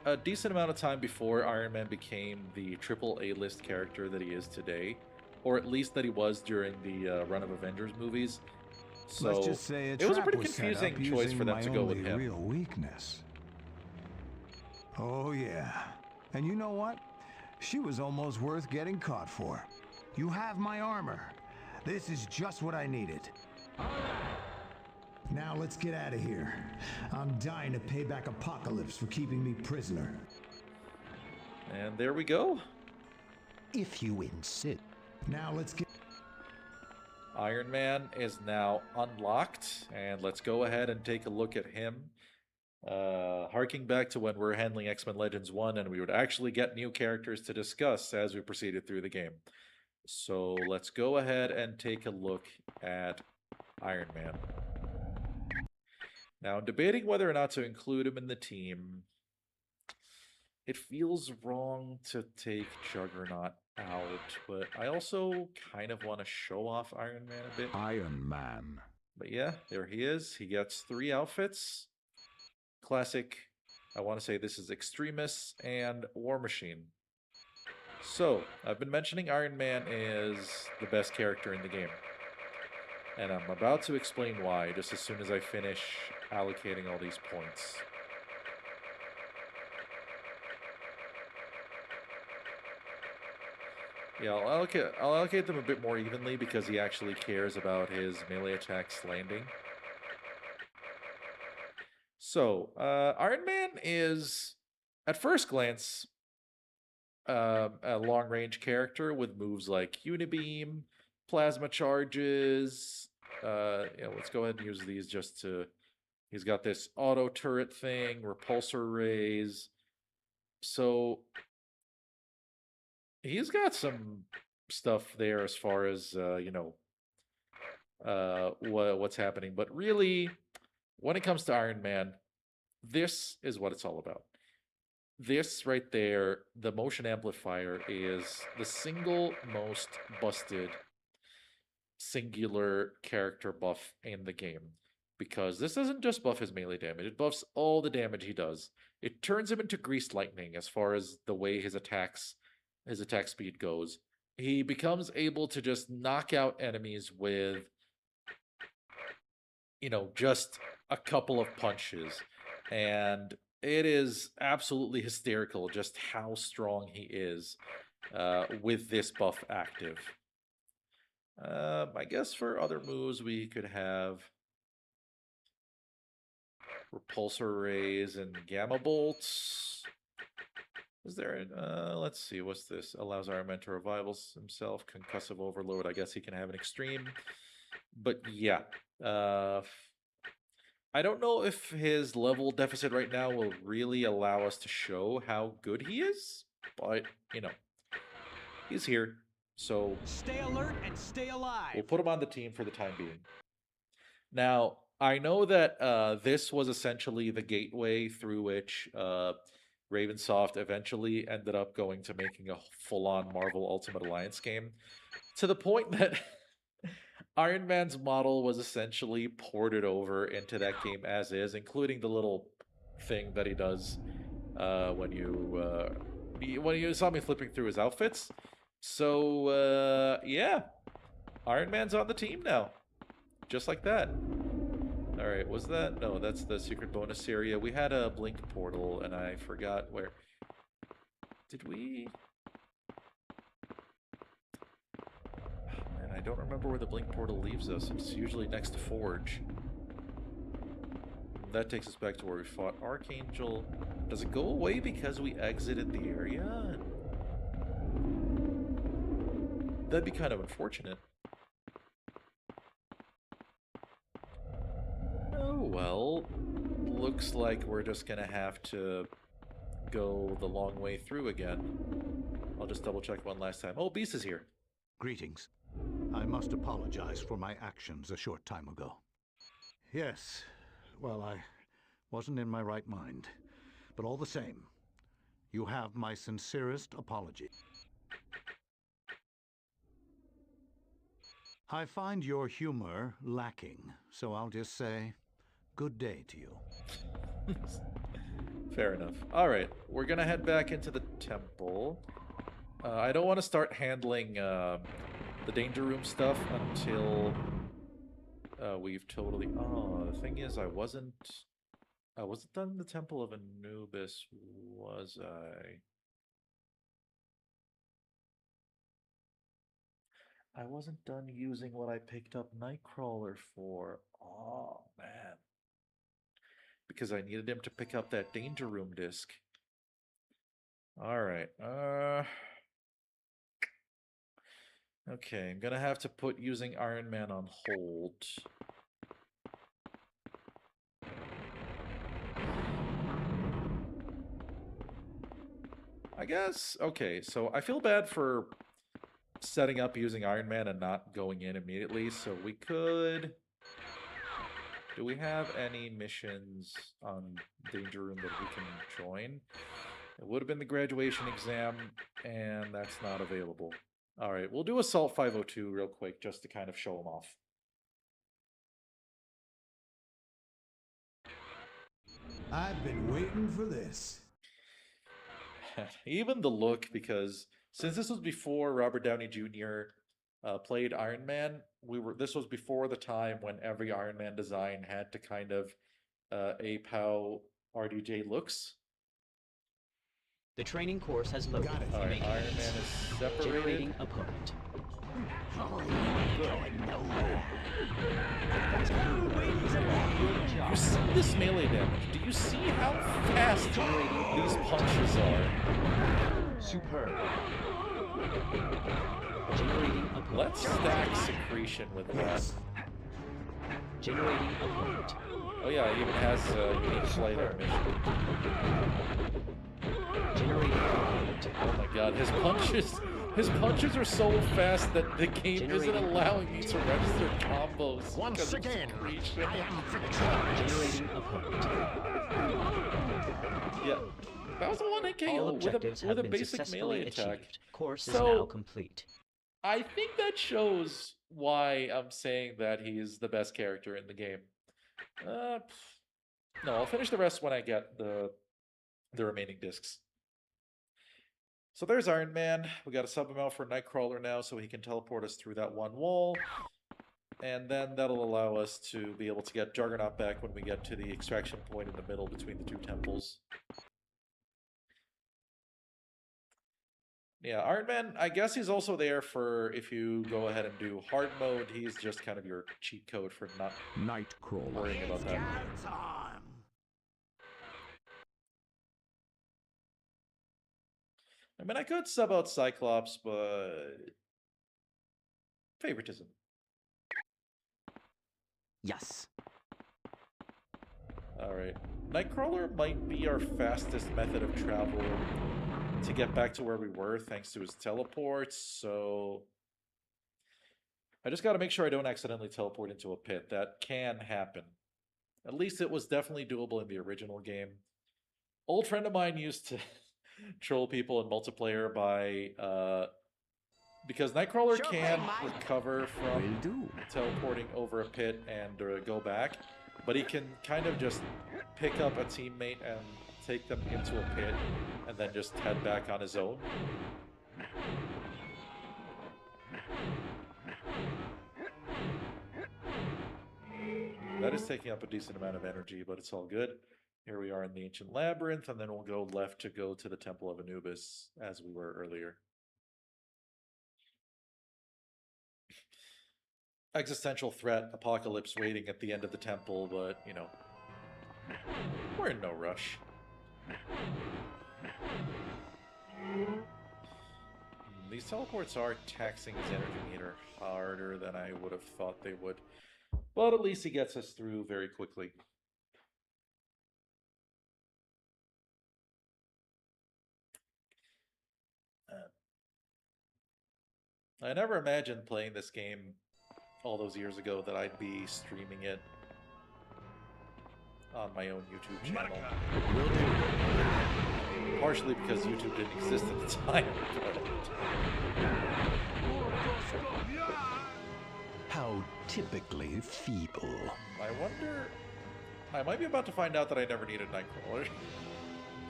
a decent amount of time before Iron Man became the triple A-list character that he is today, or at least that he was during the run of Avengers movies. So Let's just say it was a trap pretty set up confusing choice using for them my to go with only him. real weakness. Oh yeah, and you know what? She was almost worth getting caught for. You have my armor. This is just what I needed. Now let's get out of here. I'm dying to pay back Apocalypse for keeping me prisoner. And there we go. If you insist. Now let's get... Iron Man is now unlocked, and let's go ahead and take a look at him. Harking back to when we were handling X-Men Legends 1, and we would actually get new characters to discuss as we proceeded through the game. So let's go ahead and take a look at Iron Man. Now, I'm debating whether or not to include him in the team. It feels wrong to take Juggernaut out, but I also kind of want to show off Iron Man a bit. Iron Man. But yeah, there he is. He gets 3 outfits. Classic, I want to say this is Extremis and War Machine. So, I've been mentioning Iron Man is the best character in the game. And I'm about to explain why, just as soon as I finish allocating all these points. Yeah, I'll allocate them a bit more evenly because he actually cares about his melee attacks landing. So, Iron Man is, at first glance, a long-range character with moves like Unibeam, Plasma Charges. Let's go ahead and use these just to... He's got this auto turret thing, repulsor rays. So he's got some stuff there as far as what's happening. But really, when it comes to Iron Man, this is what it's all about. This right there, the motion amplifier, is the single most busted singular character buff in the game. Because this doesn't just buff his melee damage, it buffs all the damage he does. It turns him into greased lightning as far as the way his attack speed goes. He becomes able to just knock out enemies with, just a couple of punches. And it is absolutely hysterical just how strong he is with this buff active. I guess for other moves we could have repulsor rays and gamma bolts. Is there let's see, what's this? Allows Iron Man to revival himself. Concussive overload. I guess he can have an extreme. But yeah. I don't know if his level deficit right now will really allow us to show how good he is. But, he's here. So stay alert and stay alive. We'll put him on the team for the time being. Now, I know that this was essentially the gateway through which Ravensoft eventually ended up going to making a full-on Marvel Ultimate Alliance game, to the point that Iron Man's model was essentially ported over into that game as is, including the little thing that he does when you saw me flipping through his outfits. So, yeah, Iron Man's on the team now, just like that. All right, was that? No, that's the secret bonus area. We had a blink portal, and I forgot where. Did we? Man, I don't remember where the blink portal leaves us. It's usually next to Forge. That takes us back to where we fought Archangel. Does it go away because we exited the area? That'd be kind of unfortunate. Oh, well, looks like we're just gonna have to go the long way through again. I'll just double check one last time. Oh, Beast is here. Greetings. I must apologize for my actions a short time ago. Yes, well, I wasn't in my right mind. But all the same, you have my sincerest apology. I find your humor lacking, so I'll just say, good day to you. Fair enough. Alright, we're gonna head back into the temple. I don't want to start handling the danger room stuff until we've totally... Oh, the thing is, I wasn't done in the Temple of Anubis, was I? I wasn't done using what I picked up Nightcrawler for. Oh, man. Because I needed him to pick up that danger room disc. Alright, okay, I'm gonna have to put using Iron Man on hold. I guess, okay, so I feel bad for setting up using Iron Man and not going in immediately, so we could... Do we have any missions on Danger Room that we can join? It would have been the graduation exam, and that's not available. Alright, we'll do Assault 502 real quick, just to kind of show them off. I've been waiting for this. Even the look, because since this was before Robert Downey Jr. Played Iron Man, this was before the time when every Iron Man design had to kind of ape how RDJ looks. The training course has loaded. Got it. Alright, Iron Man is separated. Generating opponent. You see this melee damage? Do you see how fast these punches are? Superb. Generating opponent. Let's stack Secretion with that. Generating opponent. Oh yeah, it even has unique flight animation. Generating opponent. Oh my god, his punches are so fast that the game isn't allowing me to register combos. Once again, Secretion. I am victorious. Generating opponent. Yeah, that was a one-hit KO All with objectives a have been basic successfully melee attack. achieved. Course is So- now complete. I think that shows why I'm saying that he's the best character in the game. No, I'll finish the rest when I get the remaining discs. So there's Iron Man. We got a sub-amount for Nightcrawler now, so he can teleport us through that one wall. And then that'll allow us to be able to get Juggernaut back when we get to the extraction point in the middle between the two temples. Yeah, Iron Man, I guess he's also there for if you go ahead and do hard mode, he's just kind of your cheat code for not Nightcrawler. worrying about that. I mean, I could sub out Cyclops, but... favoritism. Yes. Alright. Nightcrawler might be our fastest method of travel to get back to where we were, thanks to his teleports, so... I just gotta make sure I don't accidentally teleport into a pit. That can happen. At least it was definitely doable in the original game. Old friend of mine used to troll people in multiplayer by... because Nightcrawler Sure can thing, Mike. recover from Will do. teleporting over a pit and go back, but he can kind of just pick up a teammate and take them into a pit and then just head back on his own. That is taking up a decent amount of energy, but it's all good. Here we are in the Ancient Labyrinth, and then we'll go left to go to the Temple of Anubis, as we were earlier. Existential threat, apocalypse waiting at the end of the temple, but, you know, we're in no rush. These teleports are taxing his energy meter harder than I would have thought they would. But at least he gets us through very quickly. I never imagined playing this game all those years ago that I'd be streaming it on my own YouTube channel. Partially because YouTube didn't exist at the time. How typically feeble. I wonder... I might be about to find out that I never needed Nightcrawler.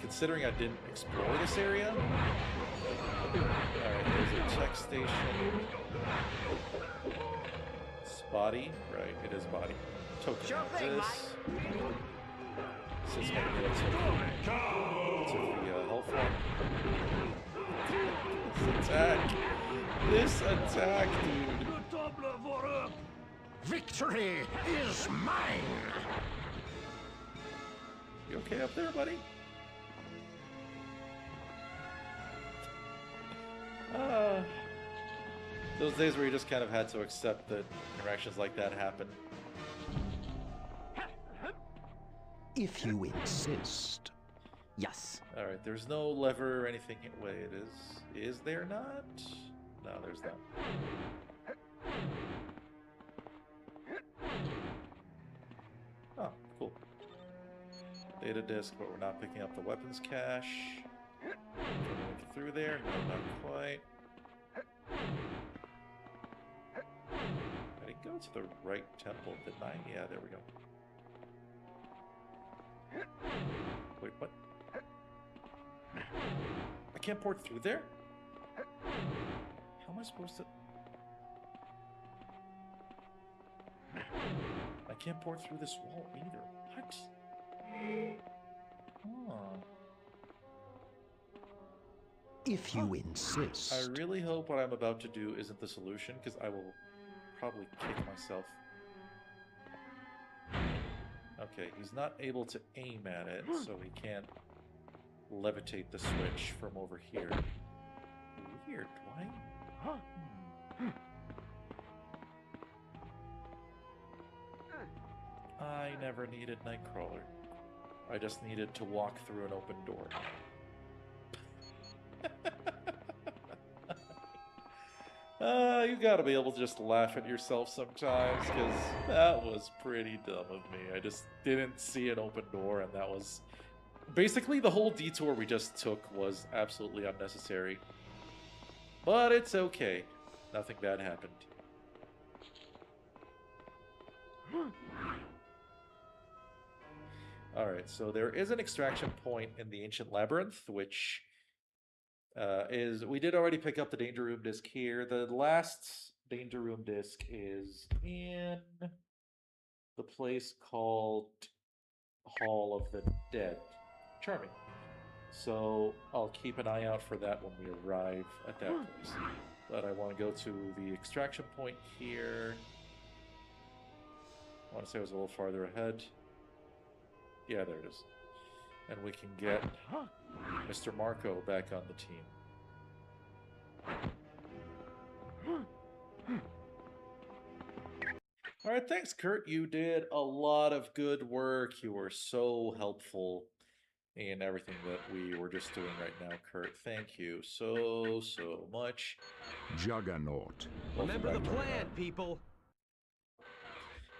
considering I didn't explore this area. Alright, there's a tech station. Spotty, right, it is body. Token Sure thing, this. This is maybe a token. Took the health one. This attack. This attack, dude. Victory is mine! You okay up there, buddy? Those days where you just kind of had to accept that interactions like that happen. If you insist. Yes. Alright, there's no lever or anything. Wait, it is. Is there not? No, there's not. Oh, cool. Data disk, but we're not picking up the weapons cache. Going through there? No, not quite. I didn't go to the right temple, didn't I? Yeah, there we go. Wait, what? I can't port through there? How am I supposed to... I can't port through this wall either. What? Oh. If you insist. I really hope what I'm about to do isn't the solution, because I will probably kick myself. Okay, he's not able to aim at it, so he can't levitate the switch from over here. Weird, why? I never needed Nightcrawler. I just needed to walk through an open door. You gotta be able to just laugh at yourself sometimes, because that was pretty dumb of me. I just didn't see an open door, and that was... Basically, the whole detour we just took was absolutely unnecessary. But it's okay. Nothing bad happened. Alright, so there is an extraction point in the Ancient Labyrinth, which... we did already pick up the Danger Room disc here. The last Danger Room disc is in the place called Hall of the Dead. Charming. So I'll keep an eye out for that when we arrive at that place. But I want to go to the extraction point here. I want to say I was a little farther ahead. Yeah, there it is. And we can get Mr. Marco back on the team. Alright, thanks, Kurt. You did a lot of good work. You were so helpful in everything that we were just doing right now, Kurt. Thank you so much. Juggernaut. Remember the plan, people.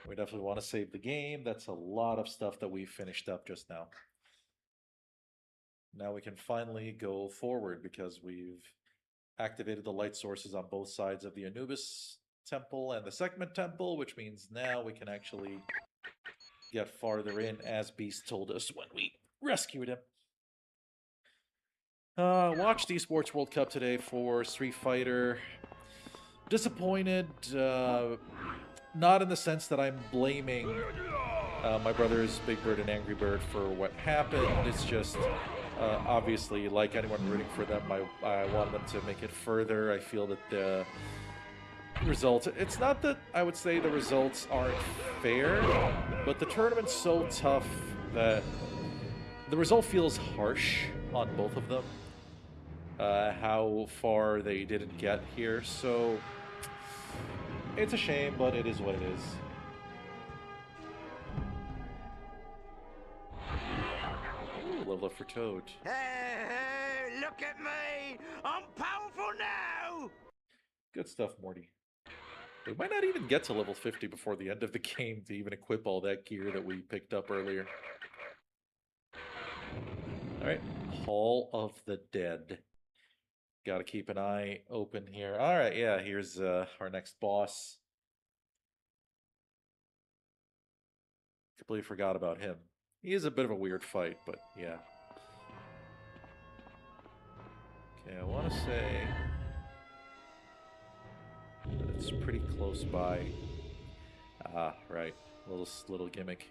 We definitely want to save the game. That's a lot of stuff that we finished up just now. Now we can finally go forward because we've activated the light sources on both sides of the Anubis Temple and the Sekhmet Temple, which means now we can actually get farther in, as Beast told us when we rescued him. Watched Esports World Cup today for Street Fighter. Disappointed, not in the sense that I'm blaming my brothers Big Bird and Angry Bird for what happened. It's just... obviously, like anyone rooting for them, I want them to make it further. I feel that the results... It's not that I would say the results aren't fair, but the tournament's so tough that the result feels harsh on both of them. How far they didn't get here, so... It's a shame, but it is what it is. Level up for Toad. Hey, look at me! I'm powerful now! Good stuff, Morty. We might not even get to level 50 before the end of the game to even equip all that gear that we picked up earlier. Alright, Hall of the Dead. Gotta keep an eye open here. Alright, yeah, here's our next boss. Completely forgot about him. He is a bit of a weird fight, but yeah. Okay, I want to say that it's pretty close by. Ah, right. Little gimmick.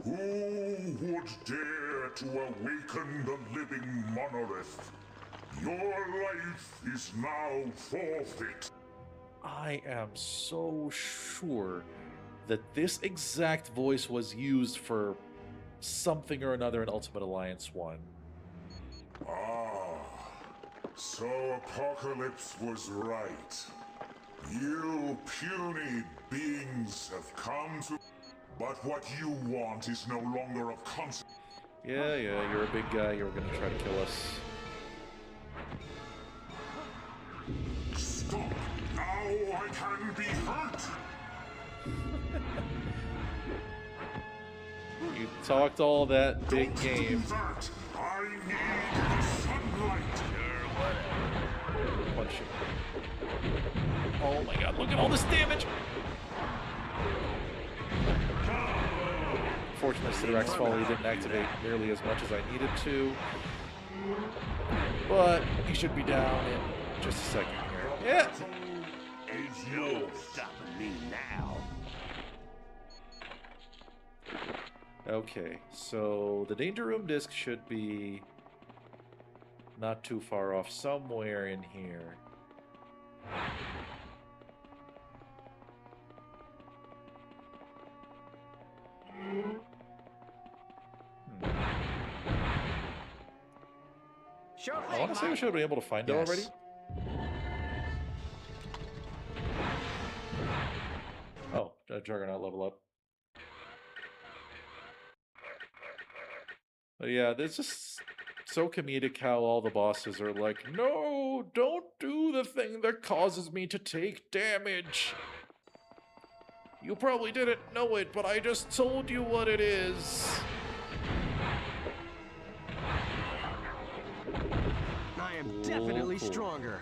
Who would dare to awaken the living monolith? Your life is now forfeit. I am so sure that this exact voice was used for something or another in Ultimate Alliance 1. Ah, so Apocalypse was right. You puny beings have come to... But what you want is no longer of consequence. Yeah, you're a big guy. You're gonna try to kill us. Stop! Now I can be hurt! You talked all that big Don't game. do that! I need the sunlight! Punch it. Oh my god, look at all this damage! Fortunately, Sidorac's Folly didn't activate nearly as much as I needed to. But he should be down in just a second here. Yeah! Is you stopping me now? Okay, so the Danger Room disc should be not too far off, somewhere in here. I want to say we should be able to find it already. Oh, Juggernaut level up. But yeah, this is so comedic how all the bosses are like, no, don't do the thing that causes me to take damage. You probably didn't know it, but I just told you what it is. I am definitely stronger.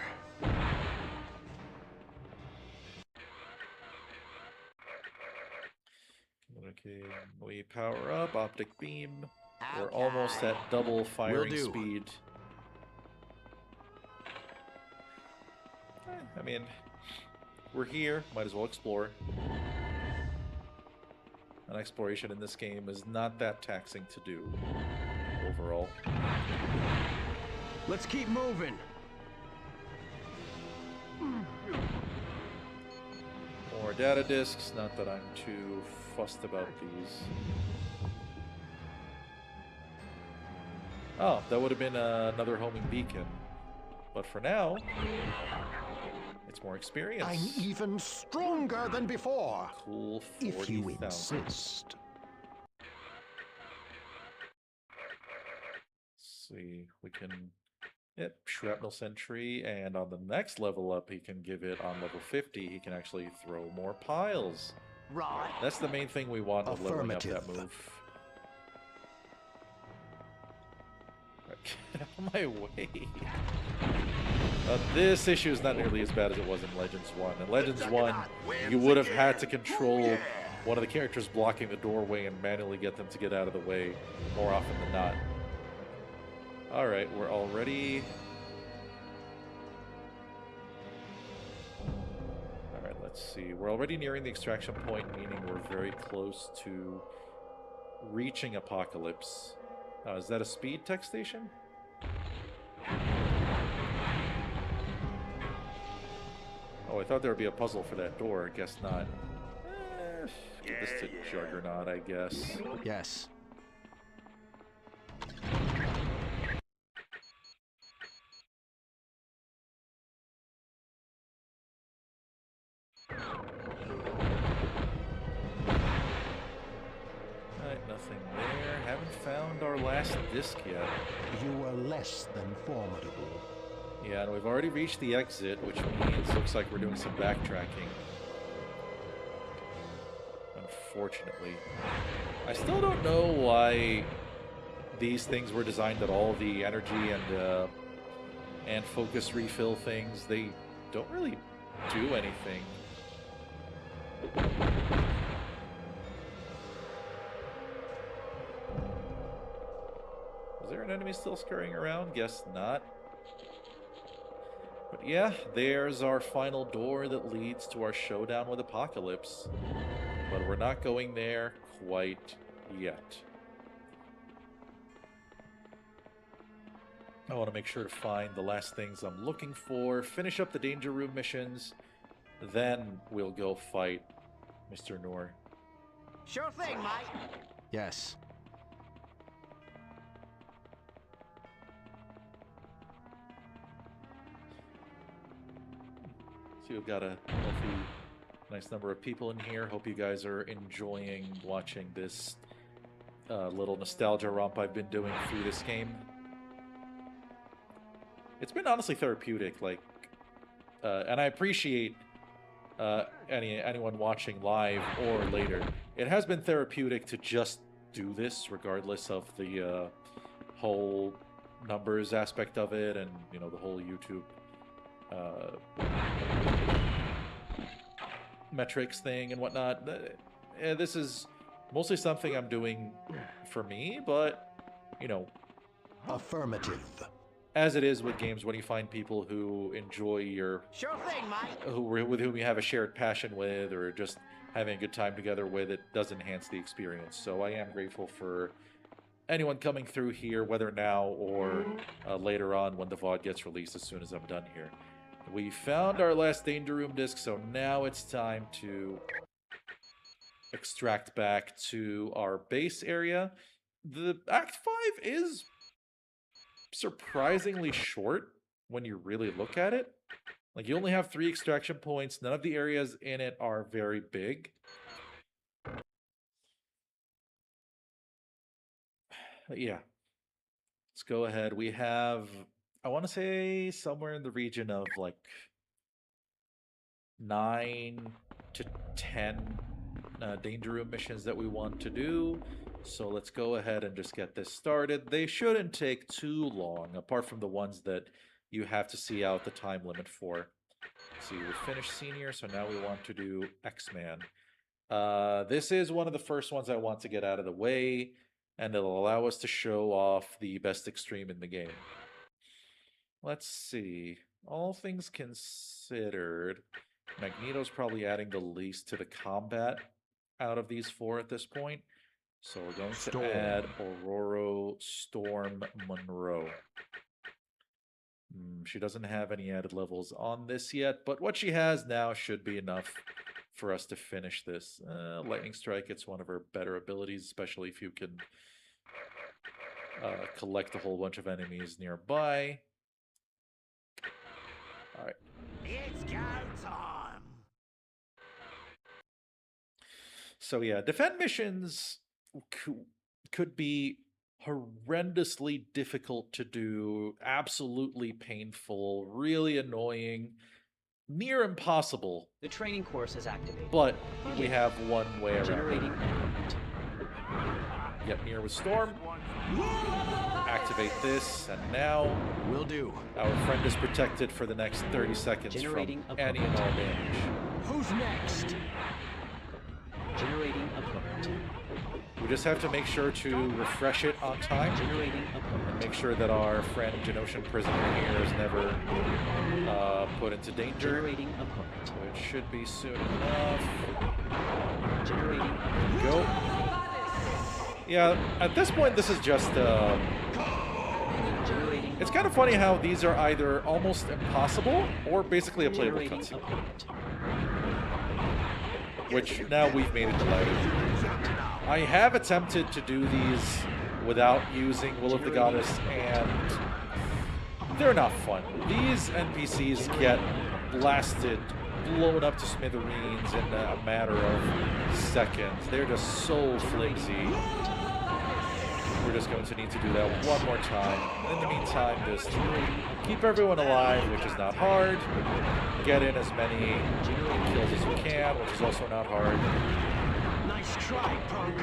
Okay, we power up, Optic Beam. We're almost at double firing speed. I mean, we're here, might as well explore. And exploration in this game is not that taxing to do, overall. Let's keep moving. More data discs, not that I'm too fussed about these. Oh, that would have been another homing beacon. But for now, it's more experience. I'm even stronger than before. Cool, if you 40,000. insist. See, we can... Yep, Shrapnel Sentry, and on the next level up, he can give it on level 50, he can actually throw more piles. Right. That's the main thing we want with leveling up that Affirmative. move. Get out of my way. This issue is not nearly as bad as it was in Legends 1. In Legends 1, you would have had to control one of the characters blocking the doorway and manually get them to get out of the way more often than not. Alright, we're already... Alright, let's see. We're already nearing the extraction point, meaning we're very close to reaching Apocalypse. Is that a speed tech station? Oh, I thought there would be a puzzle for that door. I guess not. Give this to Juggernaut, I guess. Yes. Alright, nothing there. Haven't found our last disc yet. You were less than formidable. Yeah, and we've already reached the exit, which means looks like we're doing some backtracking. Unfortunately. I still don't know why these things were designed at all. The energy and focus refill things, they don't really do anything. Is there an enemy still scurrying around? Guess not. But yeah, there's our final door that leads to our showdown with Apocalypse. But we're not going there quite yet. I want to make sure to find the last things I'm looking for, finish up the Danger Room missions, then we'll go fight Mr. Noor. Sure thing, mate. Yes. So we've got a healthy, nice number of people in here. Hope you guys are enjoying watching this little nostalgia romp I've been doing through this game. It's been honestly therapeutic, like, and I appreciate anyone watching live or later. It has been therapeutic to just do this, regardless of the whole numbers aspect of it, and you know, the whole YouTube metrics thing and whatnot. This is mostly something I'm doing for me, but you know, Affirmative. as it is with games, when you find people who enjoy your, Sure thing, mate. with whom you have a shared passion with, or just having a good time together with, it does enhance the experience. So I am grateful for anyone coming through here, whether now or later on when the VOD gets released as soon as I'm done here. We found our last Danger Room disc, so now it's time to extract back to our base area. The Act 5 is surprisingly short when you really look at it. Like, you only have 3 extraction points. None of the areas in it are very big. But yeah. Let's go ahead. We have, I want to say, somewhere in the region of like 9 to 10 Danger Room missions that we want to do. So let's go ahead and just get this started. They shouldn't take too long, apart from the ones that you have to see out the time limit for. Let's see, we finished Senior, so now we want to do X-Man. This is one of the first ones I want to get out of the way, and it'll allow us to show off the best extreme in the game. Let's see. All things considered, Magneto's probably adding the least to the combat out of these 4 at this point. So we're going to add Aurora Storm Monroe. She doesn't have any added levels on this yet, but what she has now should be enough for us to finish this. Lightning Strike, it's one of her better abilities, especially if you can collect a whole bunch of enemies nearby. Alright. It's go time. So yeah, defend missions could be horrendously difficult to do, absolutely painful, really annoying, near impossible. The training course is activated. But we have one way around. Generating equipment. Get near with Storm. Activate this, and now Will do. our friend is protected for the next 30 seconds Generating from any and all damage. Who's next? Generating equipment. We just have to make sure to refresh it on time. Generating equipment. Make sure that our friend Genoshan prisoner here is never put into danger. Generating equipment. So it should be soon enough. Generating equipment. Go. Yeah, at this point, this is just. Generating It's kind of funny how these are either almost impossible or basically a playable Generating cutscene, equipment. which now we've made it delayed. I have attempted to do these without using Will of the Goddess, and they're not fun. These NPCs get blasted, blown up to smithereens in a matter of seconds. They're just so flimsy. We're just going to need to do that one more time. In the meantime, just keep everyone alive, which is not hard. Get in as many kills as you can, which is also not hard. Nice try, punk.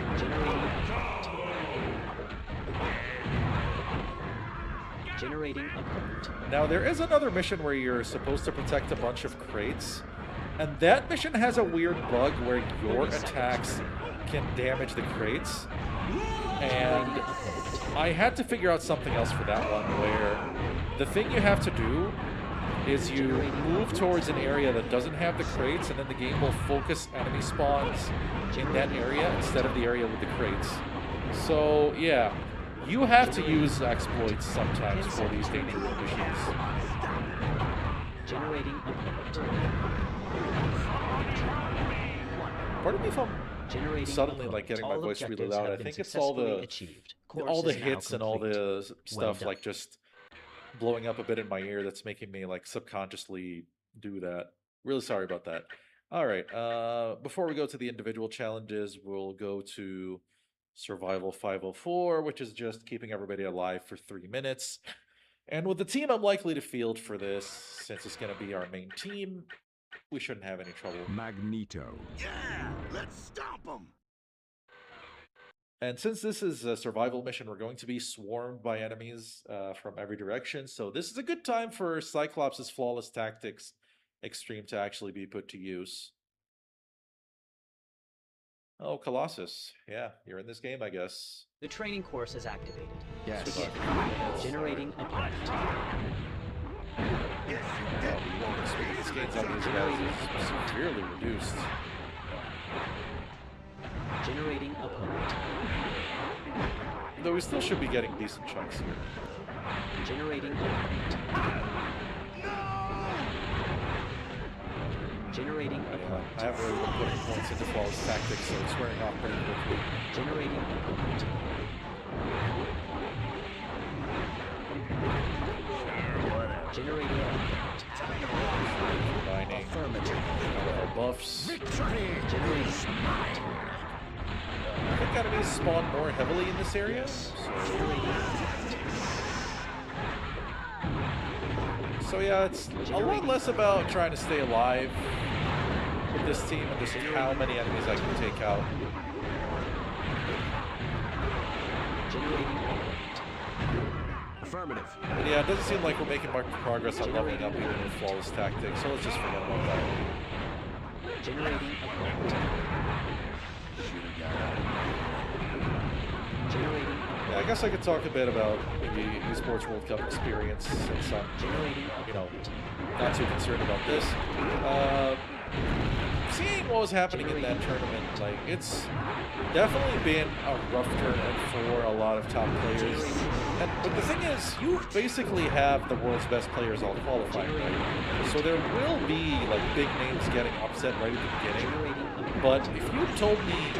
Generating equipment. Now, there is another mission where you're supposed to protect a bunch of crates, and that mission has a weird bug where your attacks can damage the crates. And I had to figure out something else for that one, where the thing you have to do is you move towards an area that doesn't have the crates, and then the game will focus enemy spawns in that area instead of the area with the crates. So, yeah, you have to use exploits sometimes for these danger room missions. Generating Pardon me if I'm suddenly like getting my voice really loud. I think it's all the hits and all the stuff like just blowing up a bit in my ear that's making me like subconsciously do that. Really sorry about that. All right, before we go to the individual challenges, we'll go to Survival 504, which is just keeping everybody alive for 3 minutes. And with the team I'm likely to field for this, since it's going to be our main team, we shouldn't have any trouble. Magneto. Yeah, let's stomp them. And since this is a survival mission, we're going to be swarmed by enemies from every direction. So this is a good time for Cyclops' flawless tactics extreme to actually be put to use. Oh, Colossus. Yeah, you're in this game, I guess. The training course is activated. Yes. Generating a point. This game's on these guys is severely reduced. Generating a point. Though we still should be getting decent chunks here. Generating a point. Generating a point. I haven't really been putting points into flawless tactics, so it's wearing off pretty quickly. Generating a point. Generating a point. Combining our buffs. Generating a point. I think enemies spawn more heavily in this area. So yeah, it's a lot less about trying to stay alive with this team and just how many enemies I can take out. Affirmative. But yeah, it doesn't seem like we're making much progress on leveling up even with flawless tactics, so let's just forget about that. Generating a point. Generating. Yeah, I guess I could talk a bit about the Esports World Cup experience since I'm, not too concerned about this. Seeing what was happening in that tournament, like, it's definitely been a rough tournament for a lot of top players. But the thing is, you basically have the world's best players all qualifying, right? So there will be, like, big names getting upset right at the beginning. But if you told me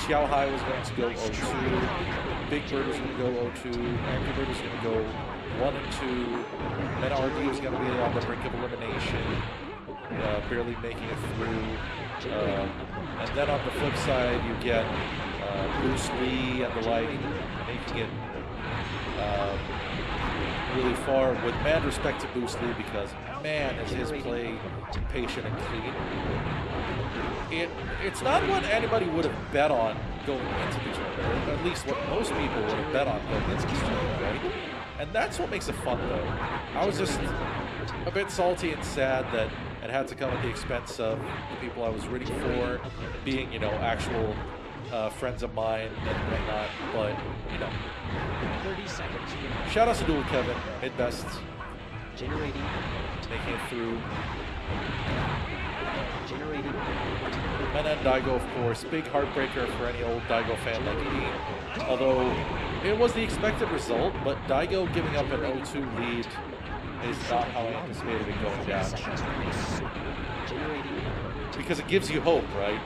Xiao Hai was going to go 0-2, Big Bird was going to go 0-2, Angry Bird was going to go 1-2, and RD was going to be on the brink of elimination, barely making it through. And then on the flip side, you get Bruce Lee and the like making it really far. With mad respect to Bruce Lee, because man, is his play patient and clean. It's not what anybody would have bet on going into the tournament, or at least what most people would have bet on going into the tournament, right? And that's what makes it fun, though. I was just a bit salty and sad that it had to come at the expense of the people I was rooting for being, you know, actual friends of mine and whatnot. But, you know, 30 seconds. Shout out to Dual Kevin, mid best, Generating. making it through. Generating. And then Daigo, of course, big heartbreaker for any old Daigo fan like me. Although it was the expected result, but Daigo giving up an 0-2 lead is not how I anticipated it going down. Because it gives you hope, right?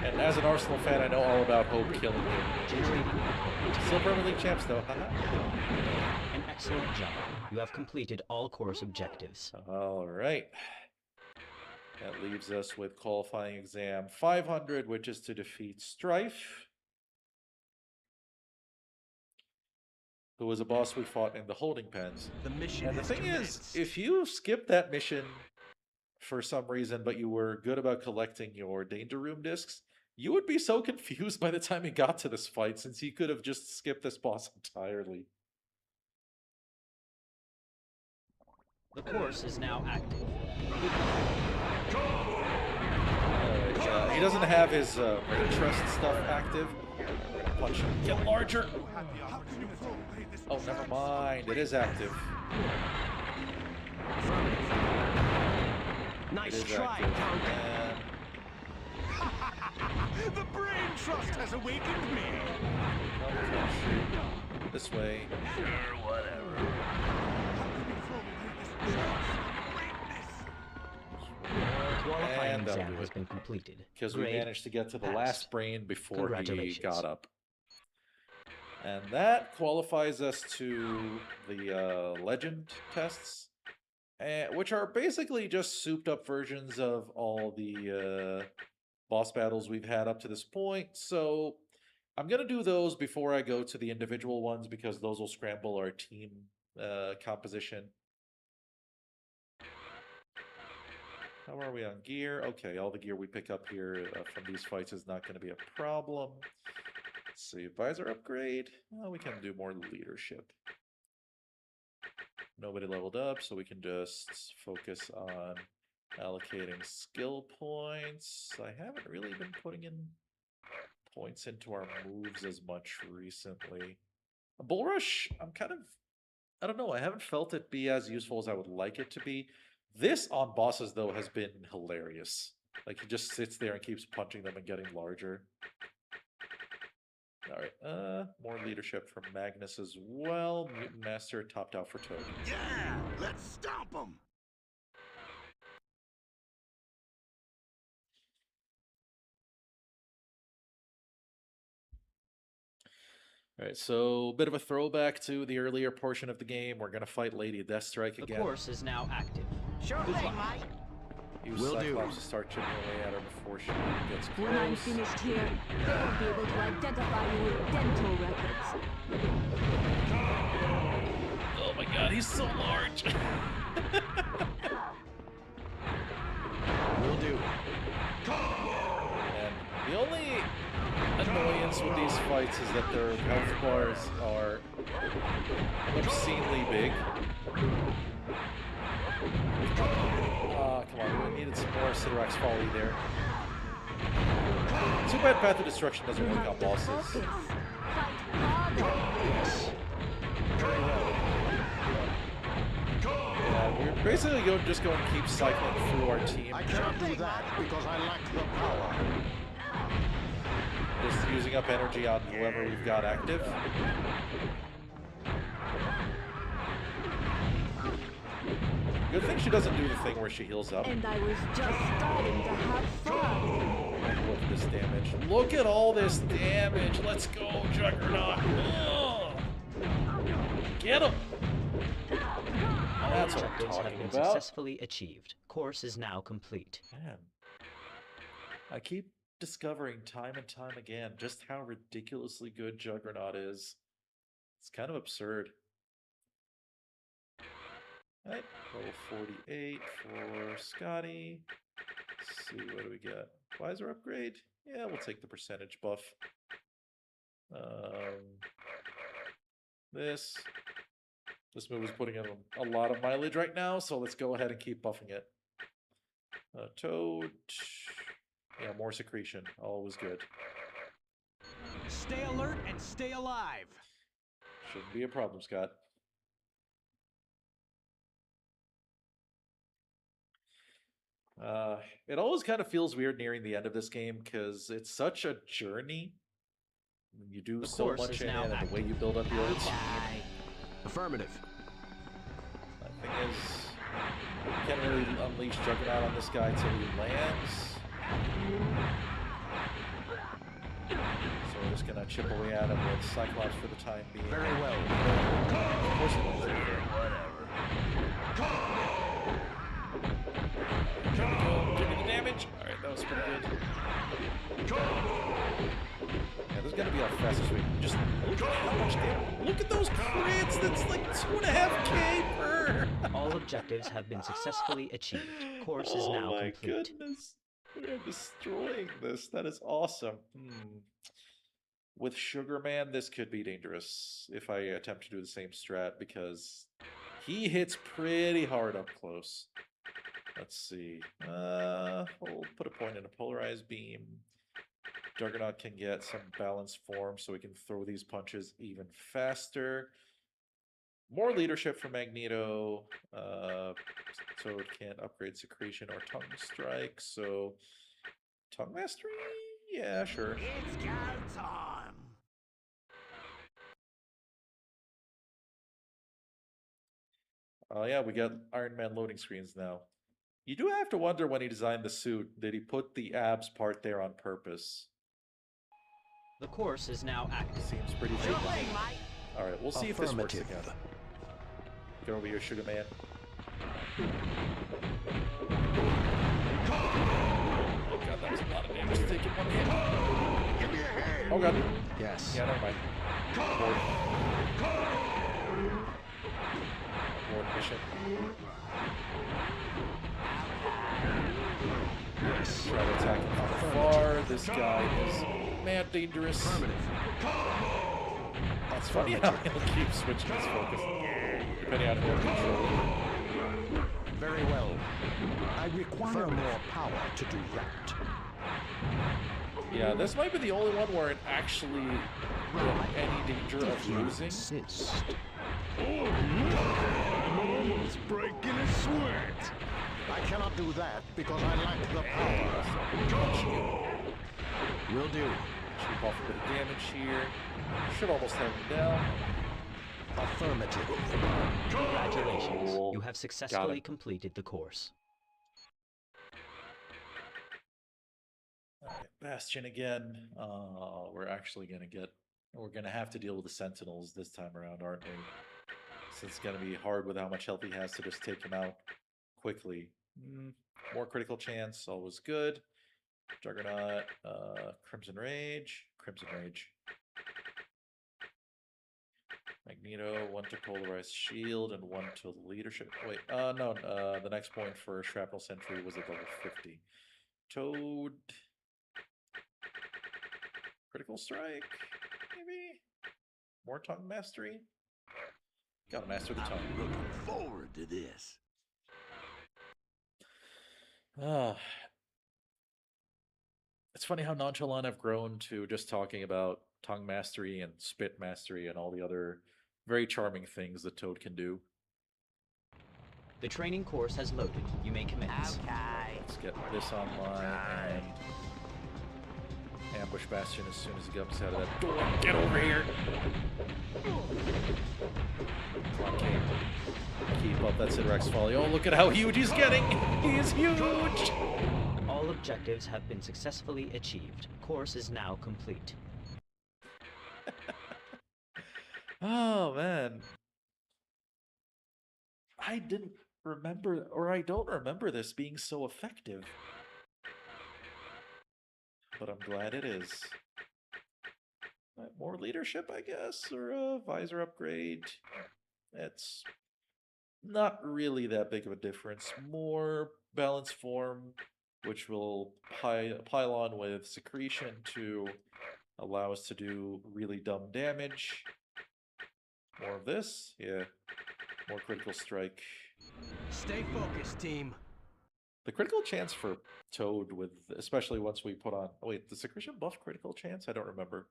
And as an Arsenal fan, I know all about hope killing you. Still Premier League champs, though. An excellent job. You have completed all course objectives. All right. That leaves us with qualifying exam 500, which is to defeat Strife, who was a boss we fought in the holding pens. The mission And the thing is, if you skip that mission for some reason, but you were good about collecting your Danger Room discs, you would be so confused by the time you got to this fight, since you could have just skipped this boss entirely. The course is now active. He doesn't have his brain trust stuff active. Punch him. Get larger. Oh, never mind. It is active. is try, active. punk. And The brain trust has awakened me. okay, shoot. This way. Sure, whatever. Qualifying And that'll exam do has it. been completed. Because we Grade managed to get to the passed. last brain before he Congratulations. got up. And that qualifies us to the legend tests, which are basically just souped up versions of all the boss battles we've had up to this point. So I'm going to do those before I go to the individual ones because those will scramble our team composition. How are we on gear? Okay, all the gear we pick up here from these fights is not going to be a problem. Let's see, advisor upgrade. Well, we can do more leadership. Nobody leveled up, so we can just focus on allocating skill points. I haven't really been putting in points into our moves as much recently. A bull rush, I don't know, I haven't felt it be as useful as I would like it to be. This on bosses, though, has been hilarious. Like, he just sits there and keeps punching them and getting larger. Alright, more leadership from Magnus as well. Mutant Master topped out for Toad. Yeah, let's stomp them. Alright, so bit of a throwback to the earlier portion of the game. We're gonna fight Lady Deathstrike The again. course is now active. Sure Good thing, luck. mate. Use Will do. Cyclops to start chipping away at her before she gets close. When I'm finished here, they won't be able to identify you with dental records. Oh my god, he's so large! Will do. And the only annoyance with these fights is that their health bars are obscenely big. Come on, we needed some more Siderax Folly there. Too bad Path of Destruction doesn't You work have on to bosses. focus. Fight harder. Yeah, we're basically just going to keep cycling through our team. I cannot do that because I lack the power. Just using up energy on whoever we've got active. Good thing she doesn't do the thing where she heals up. And I was just starting to have fun. Look at this damage. Look at all this damage. Let's go, Juggernaut. Ugh. Get him. All That's what I'm objectives have talking been about. successfully achieved. Course is now complete. Man, I keep discovering time and time again just how ridiculously good Juggernaut is. It's kind of absurd. Alright, level 48 for Scotty. Let's see, what do we get? Visor upgrade? Yeah, we'll take the percentage buff. This move is putting in a lot of mileage right now, so let's go ahead and keep buffing it. Toad. Yeah, more secretion. Always good. Stay alert and stay alive. Shouldn't be a problem, Scott. It always kind of feels weird nearing the end of this game because it's such a journey. You do The so course much is in it, now and the active. way you build up your team. Affirmative. The thing is, you can't really unleash Juggernaut on this guy until he lands. So we're just gonna chip away at him with Cyclops for the time being. Very well. Of course he won't. There we go. Give me the damage. Alright, that was pretty good. Yeah, this is gonna be our fastest week. Just look at how much damage. Look at those crits! That's like 2.5k per! All objectives have been successfully achieved. Course is now Oh my complete. goodness. We are destroying this. That is awesome. With Sugar Man, this could be dangerous if I attempt to do the same strat because he hits pretty hard up close. Let's see. We'll put a point in a polarized beam. Juggernaut can get some balanced form so we can throw these punches even faster. More leadership for Magneto. Toad can't upgrade Secretion or Tongue Strike, so Tongue Mastery? Yeah, sure. It's go time. Oh yeah, we got Iron Man loading screens now. You do have to wonder when he designed the suit, did he put the abs part there on purpose? The course is now active. Seems pretty big. Alright, we'll see if this works again. Get over here, Sugar Man. Oh god, that was a lot of damage to take in one hit. Give me a hand. Oh god. Yes. Yeah, never mind. Board mission. Yes. Try to attack him from far. This guy is mad dangerous. It's funny how he'll keep switching his focus depending on who controls. Very well. I require more power to direct. Yeah, this might be the only one where it actually in any danger of losing. Almost breaking a sweat. I cannot do that because I lack the power. Will do. Should off a bit of damage here. Should almost have him down. Affirmative. Congratulations. Cool. You have successfully completed the course. Alright, Bastion again. We're actually we're gonna have to deal with the Sentinels this time around, aren't we? So it's gonna be hard with how much health he has to just take him out quickly. More critical chance, always good. Juggernaut, Crimson Rage. Magneto, 1 to Polarized Shield and 1 to Leadership. Wait, no, the next point for Shrapnel Sentry was a level 50. Toad. Critical Strike, maybe? More Tongue Mastery? Gotta master the tongue. Looking forward to this. It's funny how nonchalant I've grown to just talking about tongue mastery and spit mastery and all the other very charming things that Toad can do. The training course has loaded. You may commence. Okay. Let's get this online and ambush Bastion as soon as he comes out of that door. Get over here! Come on, Kane. Keep up that Sidrex Folly. Oh, look at how huge he's getting! He is huge! All objectives have been successfully achieved. Course is now complete. Oh, man. I didn't remember, or I don't remember this being so effective. But I'm glad it is. More leadership, I guess, or a visor upgrade. It's not really that big of a difference. More balanced form, which will pile on with secretion to allow us to do really dumb damage. More of this, yeah. More critical strike. Stay focused, team. The critical chance for Toad, with especially once we put on. Oh wait, the secretion buff critical chance? I don't remember.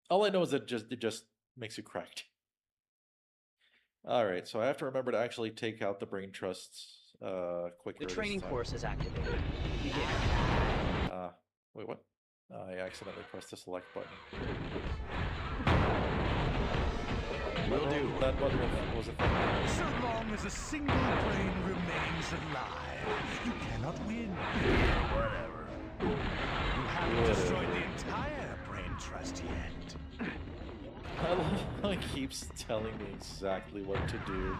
All I know is that it just makes you cracked. All right, so I have to remember to actually take out the brain trusts quicker. The training course is activated. Begin. Wait, what? I accidentally pressed the select button. Will do. That button was a thing. So long as a single brain remains alive, you cannot win. Whatever. You haven't destroyed the entire brain trust yet. I love how he keeps telling me exactly what to do.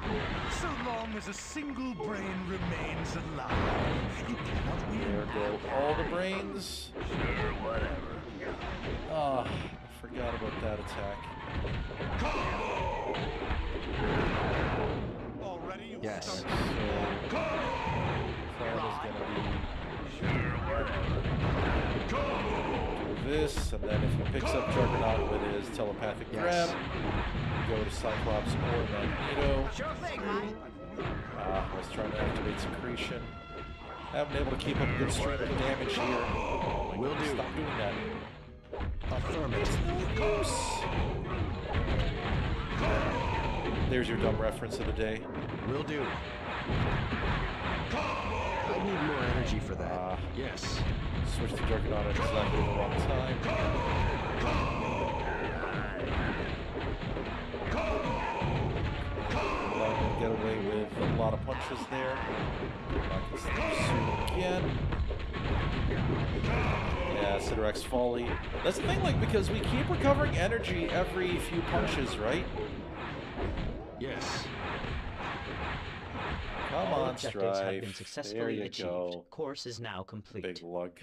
So long as a single brain remains alive, you cannot win. There go all the brains. Sure, whatever. Ah, I forgot about that attack. Already Yes. Plan is gonna be Sure, whatever. do this, and then if he picks up Juggernaut with his telepathic Yes. grab, go to Cyclops or Magneto. Sure thing, mate. I was trying to activate secretion. Haven't been able to keep up a good stream of damage here. Oh my Will God, do. Stop doing that. Affirmative. There's your dumb reference of the day. Will do. that. Yes. Switch to Juggernaut at exactly the wrong time. Allowing him to get away with a lot of punches there. Knock this thing again. Yeah, Sidorak's folly. That's the thing, like, because we keep recovering energy every few punches, right? Yes. Come All on, objectives have Strife. been There successfully you achieved. go. Course is now complete. Big lug.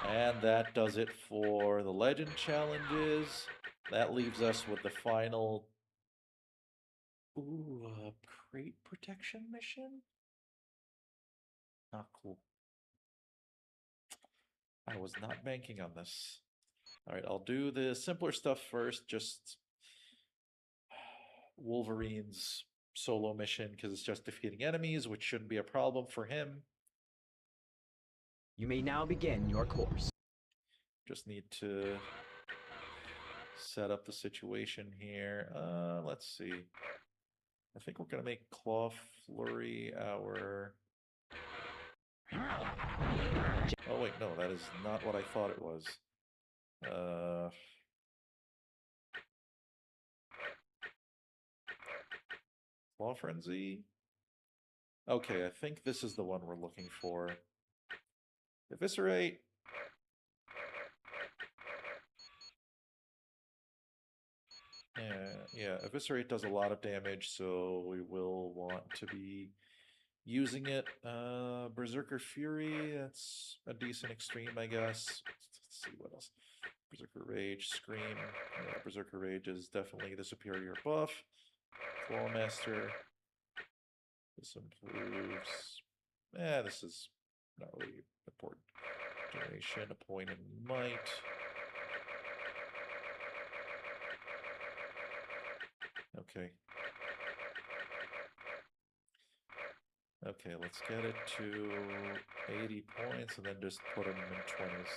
And that does it for the legend challenges. That leaves us with the final crate protection mission? Not cool. I was not banking on this. Alright, I'll do the simpler stuff first, just Wolverine's solo mission, because it's just defeating enemies, which shouldn't be a problem for him. You may now begin your course. Just need to set up the situation here. Let's see. I think we're gonna make Claw Flurry our... Oh wait, no, that is not what I thought it was. Claw Frenzy? Okay, I think this is the one we're looking for. Eviscerate. Yeah, Eviscerate does a lot of damage, so we will want to be using it. Berserker Fury, that's a decent extreme, I guess. Let's see what else. Berserker Rage, Scream. Yeah, Berserker Rage is definitely the superior buff. Clawmaster. This improves. This is not really important. Generation, a point in might. Okay. Okay, let's get it to 80 points and then just put them in 20s.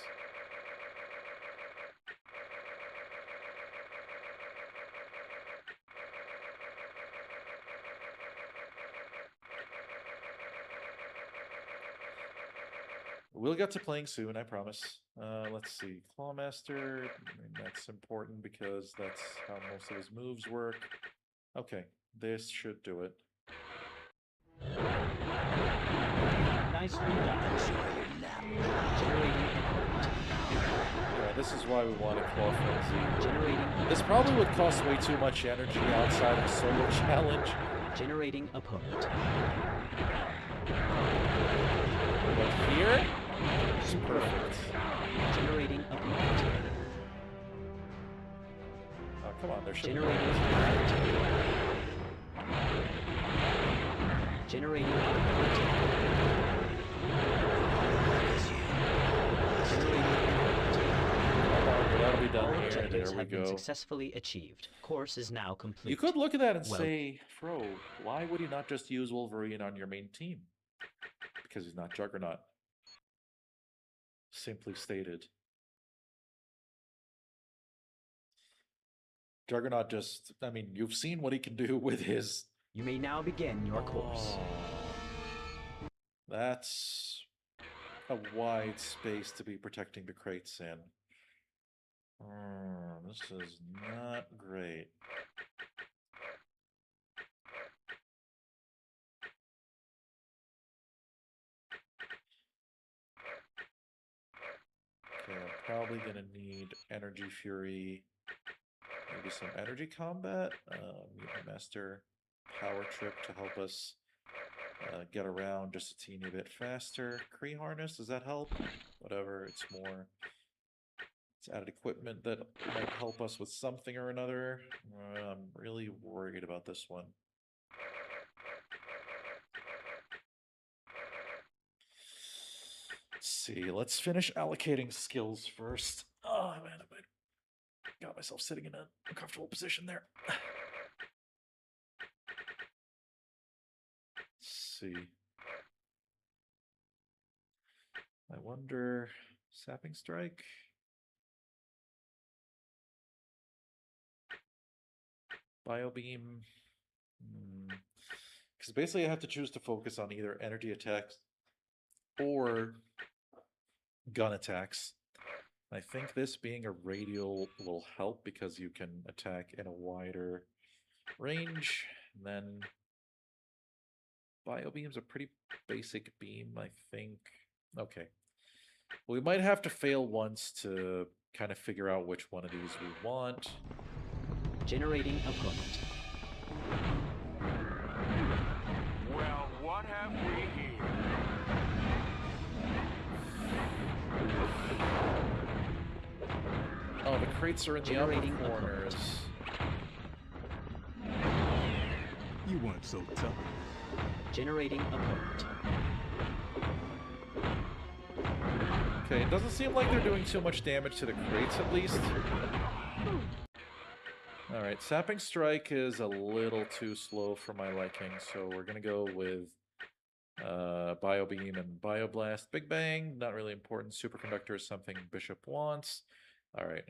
We'll get to playing soon, I promise. Let's see. Clawmaster, I mean, that's important because that's how most of his moves work. Okay, this should do it. Nicely done. Generating Yeah, this is why we wanted Claw Frenzy. Generating. This probably would cost way too much energy outside of solo challenge. Generating opponent. But here, it's perfect. Generating opponent. Oh, come on, there should Generating opponent. Generating opponent. That'll be done All here. objectives There we have been go. successfully achieved. Course is now complete. You could look at that and Well- say, Fro, why would you not just use Wolverine on your main team? Because he's not Juggernaut. Simply stated. Juggernaut just, I mean, you've seen what he can do with his... You may now begin your course. That's a wide space to be protecting the crates in. This is not great. Okay, I'm probably gonna need Energy Fury, maybe some Energy Combat, Mutant Master, Power Trip to help us get around just a teeny bit faster. Kree Harness, does that help? Whatever, it's more... It's added equipment that might help us with something or another. I'm really worried about this one. Let's see, let's finish allocating skills first. Oh man, I got myself sitting in an uncomfortable position there. Let's see. I wonder, Sapping Strike? Biobeam. Because basically I have to choose to focus on either energy attacks or gun attacks. I think this being a radial will help because you can attack in a wider range. And then Biobeam's a pretty basic beam, I think. Okay. We might have to fail once to kind of figure out which one of these we want. Generating opponent. Well, what have we here? Oh, the crates are in the upper Generating corners. You weren't so tough. Generating opponent. Okay, it doesn't seem like they're doing too much damage to the crates, at least. Alright, Sapping Strike is a little too slow for my liking, so we're gonna go with Biobeam and Bioblast. Big Bang, not really important. Superconductor is something Bishop wants. Alright,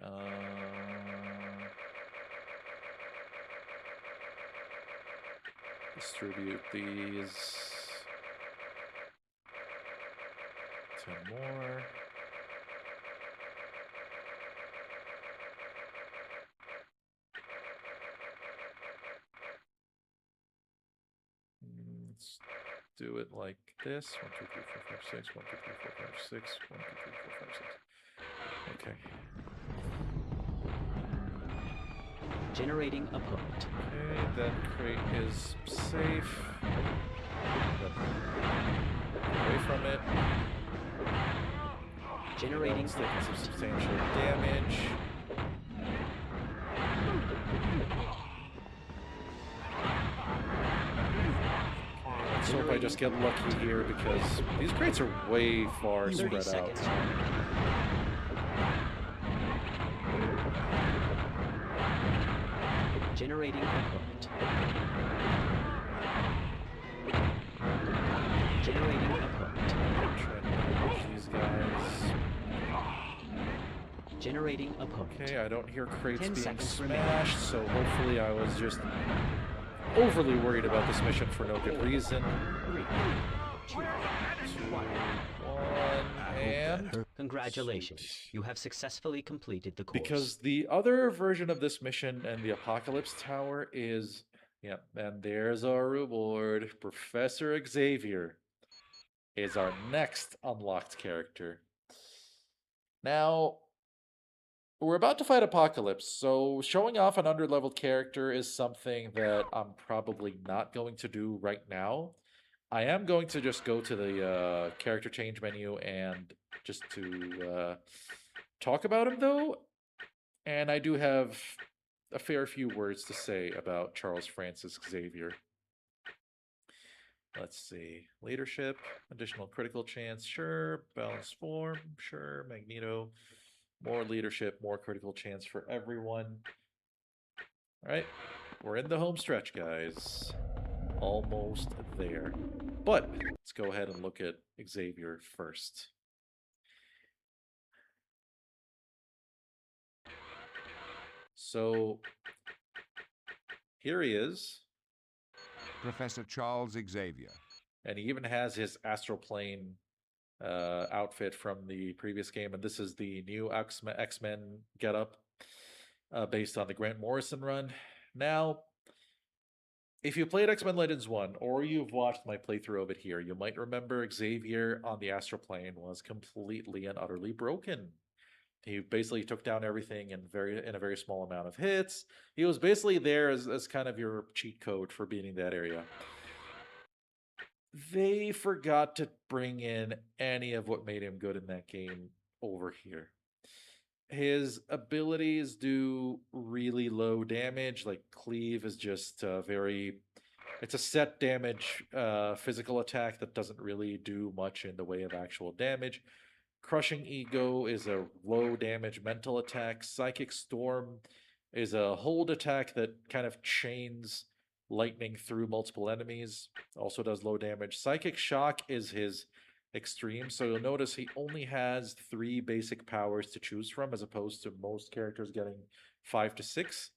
distribute these. 10 more. Let's do it like this. 1, 2, 3, 4, 5, 6. 1, 2, 3, 4, 5, 6. 1, 2, 3, 4, 5, 6. Okay. Generating opponent. Okay, that crate is safe. Away from it. Generating It's taking some substantial damage. Let's hope I just get lucky here because these crates are way far 30 spread out. seconds. Generating opponent. Generating opponent. Trying to push these guys. Generating opponent. Okay, I don't hear crates 10 being seconds smashed, so hopefully I was just overly worried about this mission for no good reason. 3, 2, 1. And Congratulations. You have successfully completed the course. because the other version of this mission and the Apocalypse Tower is, yeah, and there's our reward. Professor Xavier is our next unlocked character. Now, we're about to fight Apocalypse, so showing off an underleveled character is something that I'm probably not going to do right now. I am going to just go to the character change menu and just to talk about him, though. And I do have a fair few words to say about Charles Francis Xavier. Let's see. Leadership, additional critical chance, sure. Balanced form, sure. Magneto, more leadership, more critical chance for everyone. All right, we're in the home stretch, guys. Almost there. But let's go ahead and look at Xavier first. So here he is. Professor Charles Xavier. And he even has his astral plane outfit from the previous game. And this is the new X-Men getup based on the Grant Morrison run. Now, if you played X-Men Legends 1 or you've watched my playthrough of it here, you might remember Xavier on the astral plane was completely and utterly broken. He basically took down everything in a very small amount of hits. He was basically there as kind of your cheat code for beating that area. They forgot to bring in any of what made him good in that game over here. His abilities do really low damage, like Cleave is just it's a set damage physical attack that doesn't really do much in the way of actual damage. Crushing Ego is a low damage mental attack. Psychic Storm is a hold attack that kind of chains lightning through multiple enemies. Also does low damage. Psychic Shock is his extreme, so you'll notice he only has 3 basic powers to choose from as opposed to most characters getting 5 to 6.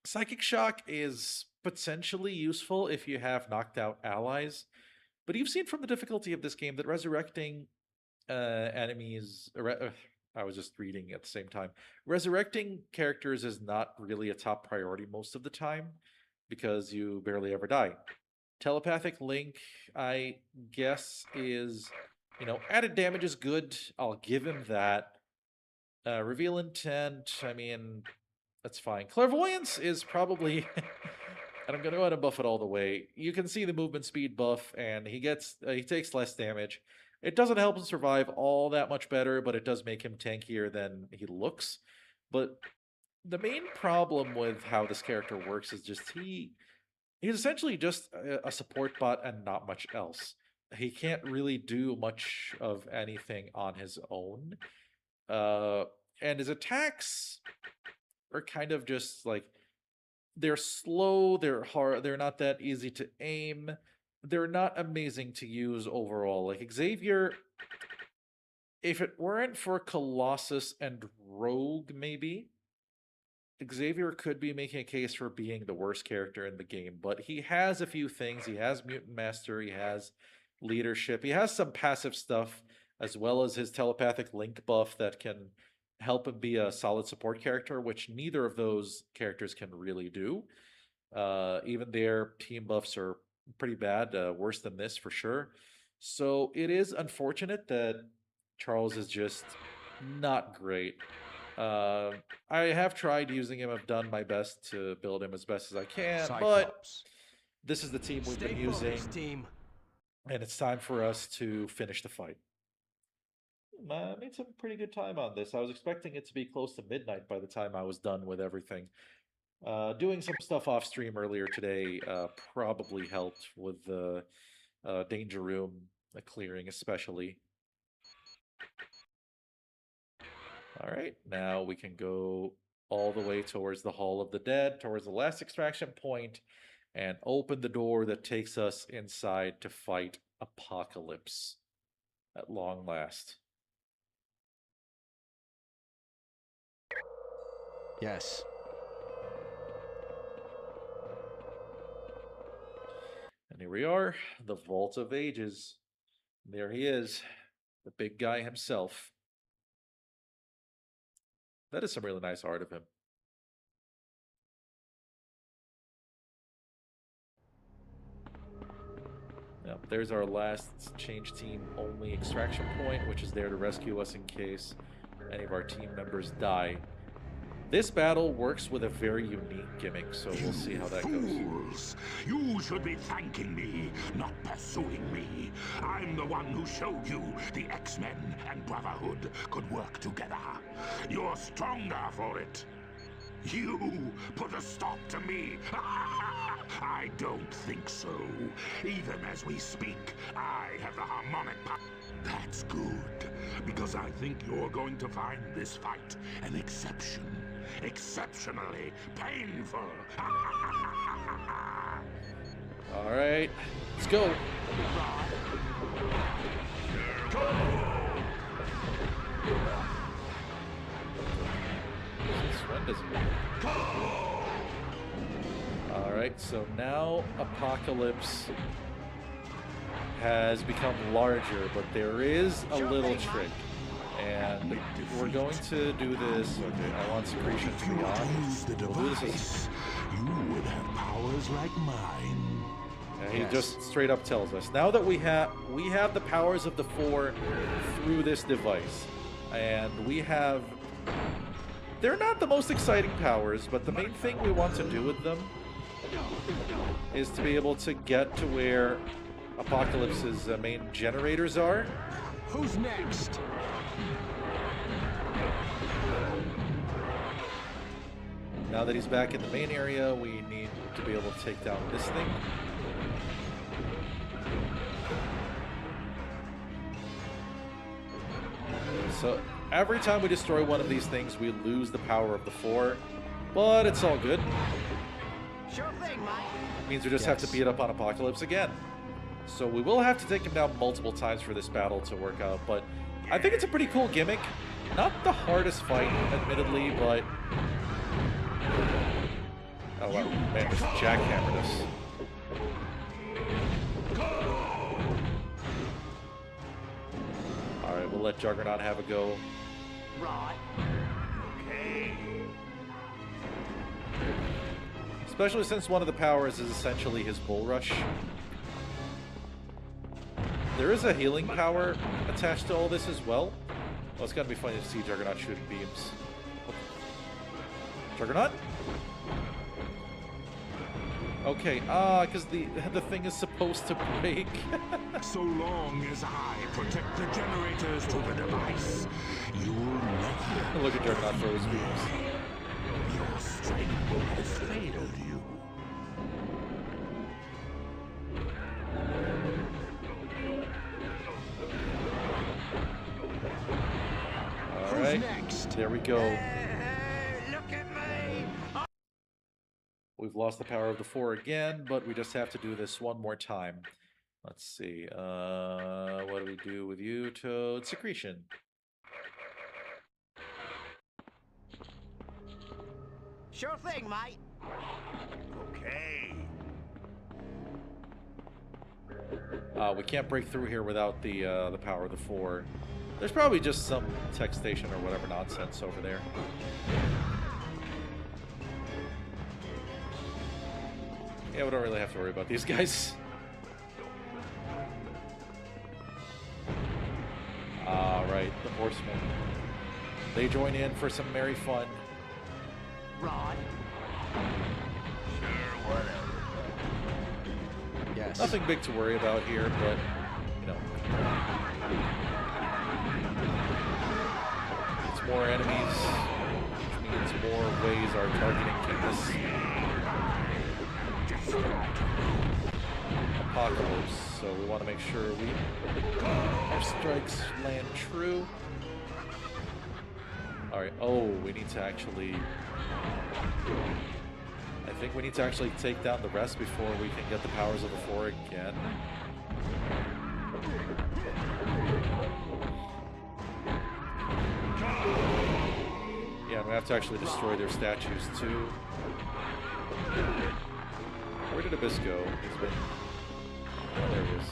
Psychic Shock is potentially useful if you have knocked out allies, But you've seen from the difficulty of this game that resurrecting enemies... I was just reading at the same time. Resurrecting characters is not really a top priority most of the time because you barely ever die. Telepathic Link, I guess, is, added damage is good. I'll give him that. Reveal Intent, I mean, that's fine. Clairvoyance is probably... and I'm going to go ahead and buff it all the way. You can see the movement speed buff, and he takes less damage. It doesn't help him survive all that much better, but it does make him tankier than he looks. But the main problem with how this character works is just he's essentially just a support bot and not much else. He can't really do much of anything on his own. And his attacks are kind of just like, they're slow, they're hard, they're not that easy to aim. They're not amazing to use overall. Like Xavier, if it weren't for Colossus and Rogue, maybe, Xavier could be making a case for being the worst character in the game, but he has a few things. He has Mutant Master, he has leadership, he has some passive stuff, as well as his telepathic link buff that can help him be a solid support character, which neither of those characters can really do. Even their team buffs are pretty bad, worse than this for sure. So it is unfortunate that Charles is just not great. I have tried using him. I've done my best to build him as best as I can, but this is the team we've been using, and it's time for us to finish the fight. I made some pretty good time on this. I was expecting it to be close to midnight by the time I was done with everything. Doing some stuff off stream earlier today probably helped with the danger room clearing especially. Alright, now we can go all the way towards the Hall of the Dead, towards the last extraction point, and open the door that takes us inside to fight Apocalypse at long last. Yes. And here we are, the Vault of Ages. There he is, the big guy himself. That is some really nice art of him. Now, there's our last change team only extraction point, which is there to rescue us in case any of our team members die. This battle works with a very unique gimmick, so we'll see how that goes. Fools! You should be thanking me, not pursuing me. I'm the one who showed you the X-Men and Brotherhood could work together. You're stronger for it. You put a stop to me. I don't think so. Even as we speak, I have the harmonic power. That's good, because I think you're going to find this fight an exception. Exceptionally painful. All right, let's go. When does he? All right, so now Apocalypse has become larger, but there is a little trick. And we're going to do this. Okay, I want Secretion to be on. We'll do this as... You would have powers like mine. And he just straight up tells us. Now that we have the powers of the Four through this device. And we have... They're not the most exciting powers, but the main thing we want to do with them is to be able to get to where Apocalypse's main generators are. Who's next? Now that he's back in the main area, we need to be able to take down this thing. So every time we destroy one of these things, we lose the power of the Four, but it's all good. Sure thing, Mike. It means we just have to beat up on Apocalypse again. So we will have to take him down multiple times for this battle to work out, but I think it's a pretty cool gimmick. Not the hardest fight, admittedly, but... Oh wow, man, just jackhammered us. let Juggernaut have a go. Right. Okay. Especially since one of the powers is essentially his Bull Rush. There is a healing power attached to all this as well. Well, it's gonna be funny to see Juggernaut shooting beams. Juggernaut? Okay, because the thing is supposed to break. So long as I protect the generators to the device, you'll never... Look at Juggernaut throw his beams. Your strength has failed you. Alright, next? there we go. Look at me. We've lost the power of the 4 again, but we just have to do this one more time. Let's see. What do we do with you, Toad? Secretion. Sure thing, mate. Okay. We can't break through here without the power of the 4. There's probably just some tech station or whatever nonsense over there. Yeah, we don't really have to worry about these guys. Alright, the Horsemen. They join in for some merry fun. Right. Sure, whatever. Yes. Nothing big to worry about here, but, you know. It's more enemies, which means more ways our targeting can miss. Apocalypse, so we want to make sure our strikes land true. Alright, oh, we need to actually... I think we need to actually take down the rest before we can get the powers of the 4 again. Yeah, and we have to actually destroy their statues too. Where did Abyss go? He's been... Oh, there he is.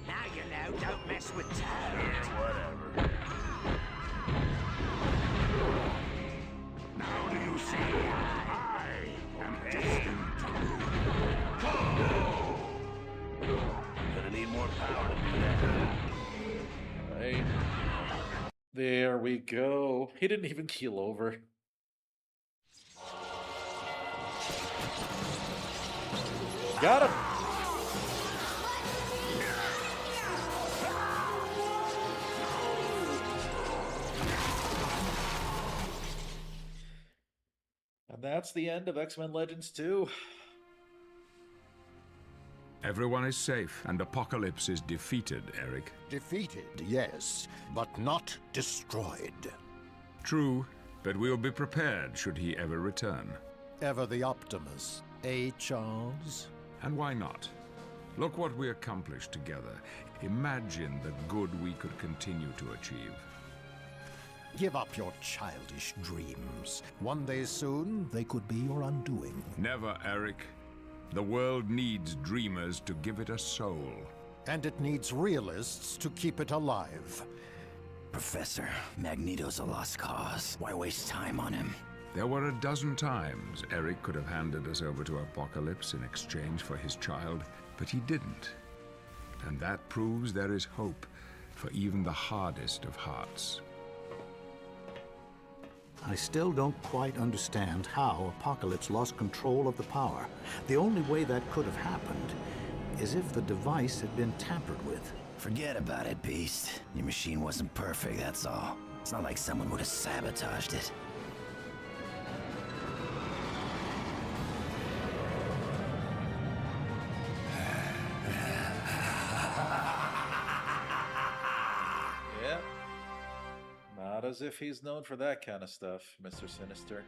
Now you know, don't mess with Toad. Whatever. Now do you see? I am destined to rule. Gonna need more power to do that. Right. There we go. He didn't even keel over. Got him! And that's the end of X-Men Legends 2. Everyone is safe, and Apocalypse is defeated, Eric. Defeated, yes, but not destroyed. True, but we'll be prepared should he ever return. Ever the Optimus, eh, Charles? And why not? Look what we accomplished together. Imagine the good we could continue to achieve. Give up your childish dreams. One day soon, they could be your undoing. Never, Eric. The world needs dreamers to give it a soul. And it needs realists to keep it alive. Professor, Magneto's a lost cause. Why waste time on him? There were a dozen times Eric could have handed us over to Apocalypse in exchange for his child, but he didn't. And that proves there is hope for even the hardest of hearts. I still don't quite understand how Apocalypse lost control of the power. The only way that could have happened is if the device had been tampered with. Forget about it, Beast. Your machine wasn't perfect, that's all. It's not like someone would have sabotaged it. Yep. Not as if he's known for that kind of stuff, Mr. Sinister.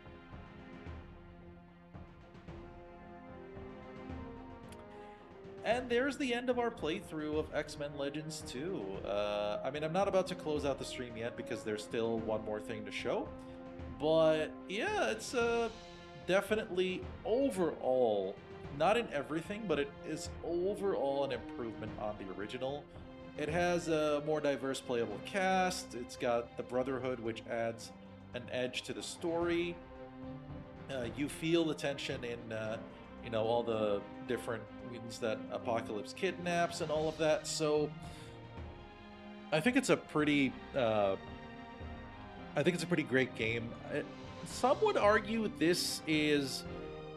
And there's the end of our playthrough of X-Men Legends 2. I mean, I'm not about to close out the stream yet because there's still one more thing to show. But yeah, it's definitely overall, not in everything, but it is overall an improvement on the original. It has a more diverse playable cast. It's got the Brotherhood, which adds an edge to the story. You feel the tension in, you know, all the different mutants that Apocalypse kidnaps and all of that. So I think it's a pretty, great game. Some would argue this is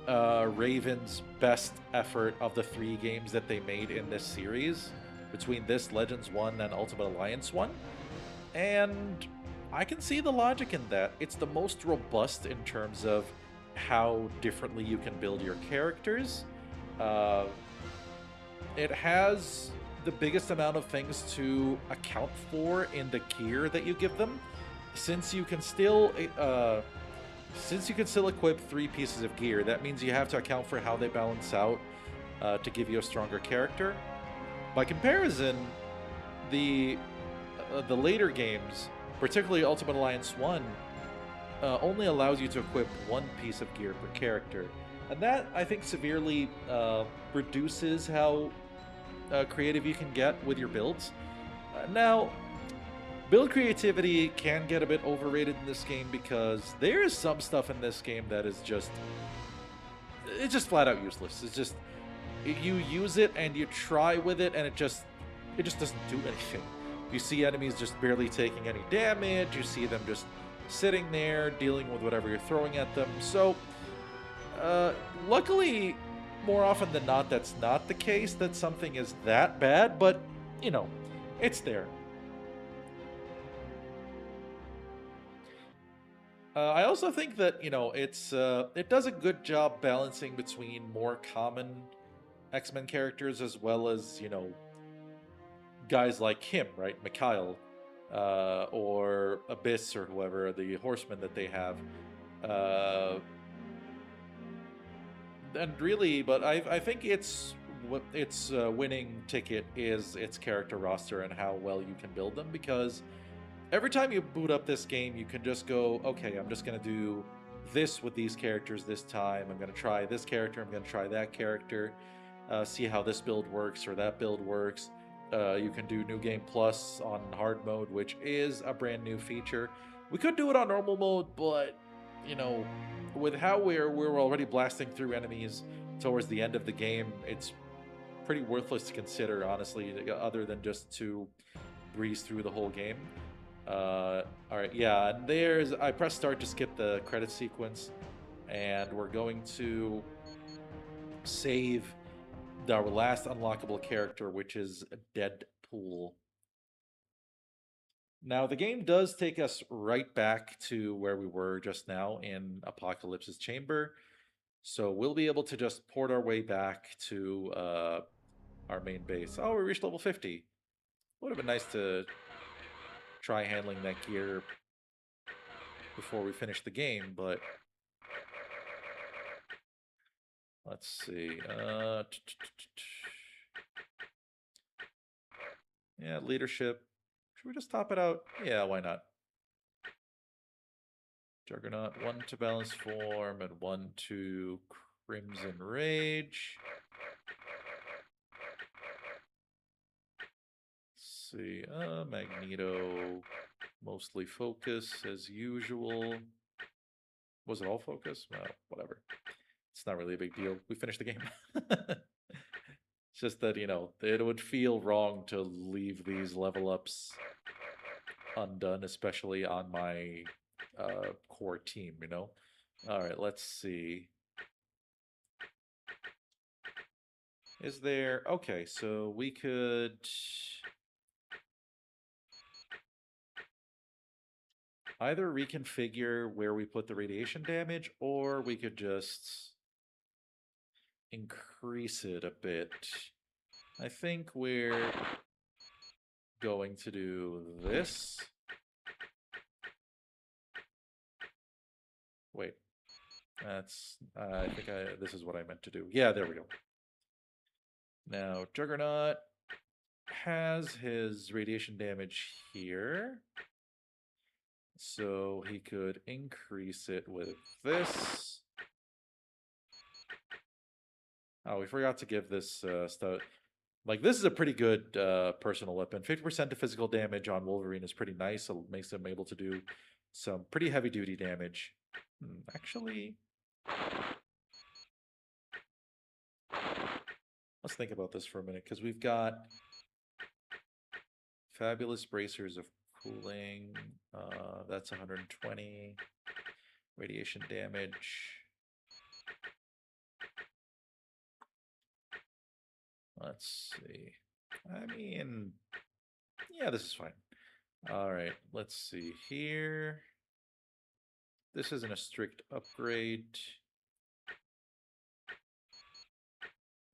Raven's best effort of the 3 games that they made in this series, between this Legends 1 and Ultimate Alliance 1. And I can see the logic in that. It's the most robust in terms of how differently you can build your characters. It has the biggest amount of things to account for in the gear that you give them, since you can still equip 3 pieces of gear. That means you have to account for how they balance out to give you a stronger character. By comparison, the later games, particularly Ultimate Alliance 1, only allows you to equip 1 piece of gear per character. And that, I think, severely reduces how creative you can get with your builds. Now, build creativity can get a bit overrated in this game because there is some stuff in this game that is just... it's just flat out useless. It's just... you use it and you try with it and it just doesn't do anything. You see enemies just barely taking any damage, you see them just sitting there dealing with whatever you're throwing at them. So, luckily, more often than not, that's not the case, that something is that bad, but, you know, it's there. I also think that, you know, it does a good job balancing between more common X-Men characters as well as, you know, guys like him, right? Mikhail, or Abyss or whoever, the horsemen that they have. And really, but I think its winning ticket is its character roster and how well you can build them, because every time you boot up this game, you can just go, okay, I'm just going to do this with these characters this time. I'm going to try this character. I'm going to try that character. See how this build works or that build works. You can do New Game Plus on hard mode, which is a brand new feature. We could do it on normal mode, but, you know, with how we're already blasting through enemies towards the end of the game, it's pretty worthless to consider, honestly, other than just to breeze through the whole game. Alright, yeah, and I pressed start to skip the credit sequence, and we're going to save our last unlockable character, which is Deadpool. Now, the game does take us right back to where we were just now in Apocalypse's chamber, so we'll be able to just port our way back to our main base. Oh, we reached level 50. Would have been nice to try handling that gear before we finish the game, but let's see. Yeah, leadership. Should we just top it out? Yeah, why not? Juggernaut, 1 to balance form and 1 to Crimson Rage. Let's see. Magneto, mostly focus as usual. Was it all focus? Well, whatever. It's not really a big deal. We finished the game. It's just that, you know, it would feel wrong to leave these level ups undone, especially on my core team, you know? Alright, let's see. Is there... okay, so we could... either reconfigure where we put the radiation damage, or we could just increase it a bit. I think we're going to do this. Wait, that's, I think this is what I meant to do. Yeah, there we go. Now, Juggernaut has his radiation damage here. So he could increase it with this. Oh, we forgot to give this stuff. Like, this is a pretty good personal weapon. 50% to physical damage on Wolverine is pretty nice. It makes him able to do some pretty heavy-duty damage. Actually, let's think about this for a minute, because we've got fabulous bracers of cooling. That's 120. Radiation damage. Let's see. I mean, yeah, this is fine. All right, let's see here. This isn't a strict upgrade.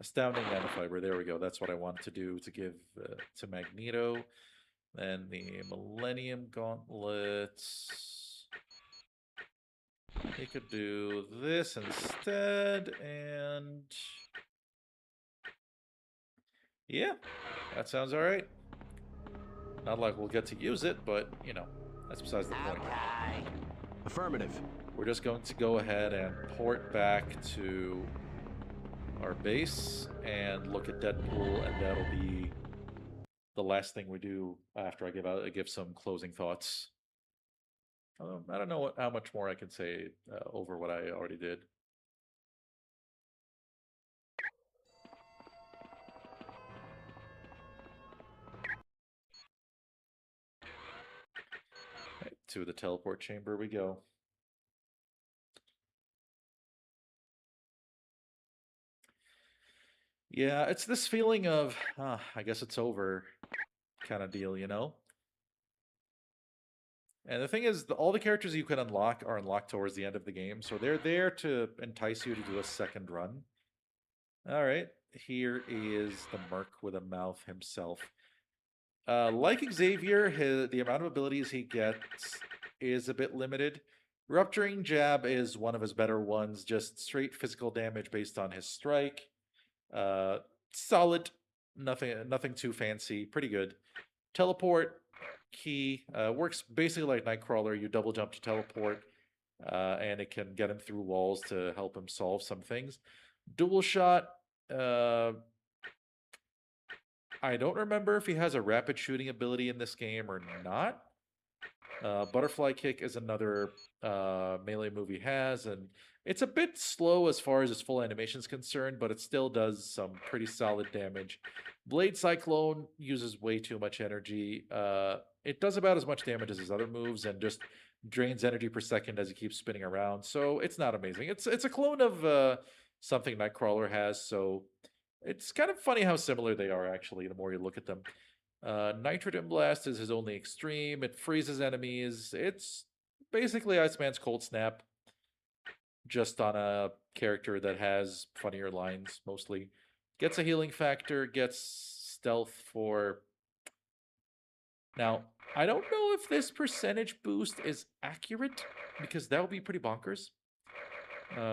Astounding Nanofiber, there we go. That's what I wanted to do to give to Magneto. Then the Millennium Gauntlets. He could do this instead, and yeah, that sounds all right. Not like we'll get to use it, but you know, that's besides the point. Affirmative. We're just going to go ahead and port back to our base and look at Deadpool, and that'll be the last thing we do after I give some closing thoughts. I don't know how much more I can say over what I already did. Right, to the teleport chamber we go. Yeah, it's this feeling of, I guess it's over kind of deal, you know? And the thing is, all the characters you can unlock are unlocked towards the end of the game, so they're there to entice you to do a second run. All right, here is the Merc with a mouth himself. Like Xavier, the amount of abilities he gets is a bit limited. Rupturing Jab is one of his better ones, just straight physical damage based on his strike. Solid, nothing too fancy, pretty good. Teleport key works basically like Nightcrawler. You double jump to teleport, and it can get him through walls to help him solve some things. Dual shot. I don't remember if he has a rapid shooting ability in this game or not. Butterfly kick is another melee move he has, and it's a bit slow as far as its full animation is concerned, but it still does some pretty solid damage. Blade Cyclone uses way too much energy. It does about as much damage as his other moves and just drains energy per second as he keeps spinning around, so it's not amazing. It's a clone of something Nightcrawler has, so it's kind of funny how similar they are, actually, the more you look at them. Nitrogen Blast is his only extreme. It freezes enemies. It's basically Iceman's Cold Snap, just on a character that has funnier lines, mostly. Gets a healing factor, gets stealth for... Now, I don't know if this percentage boost is accurate, because that would be pretty bonkers.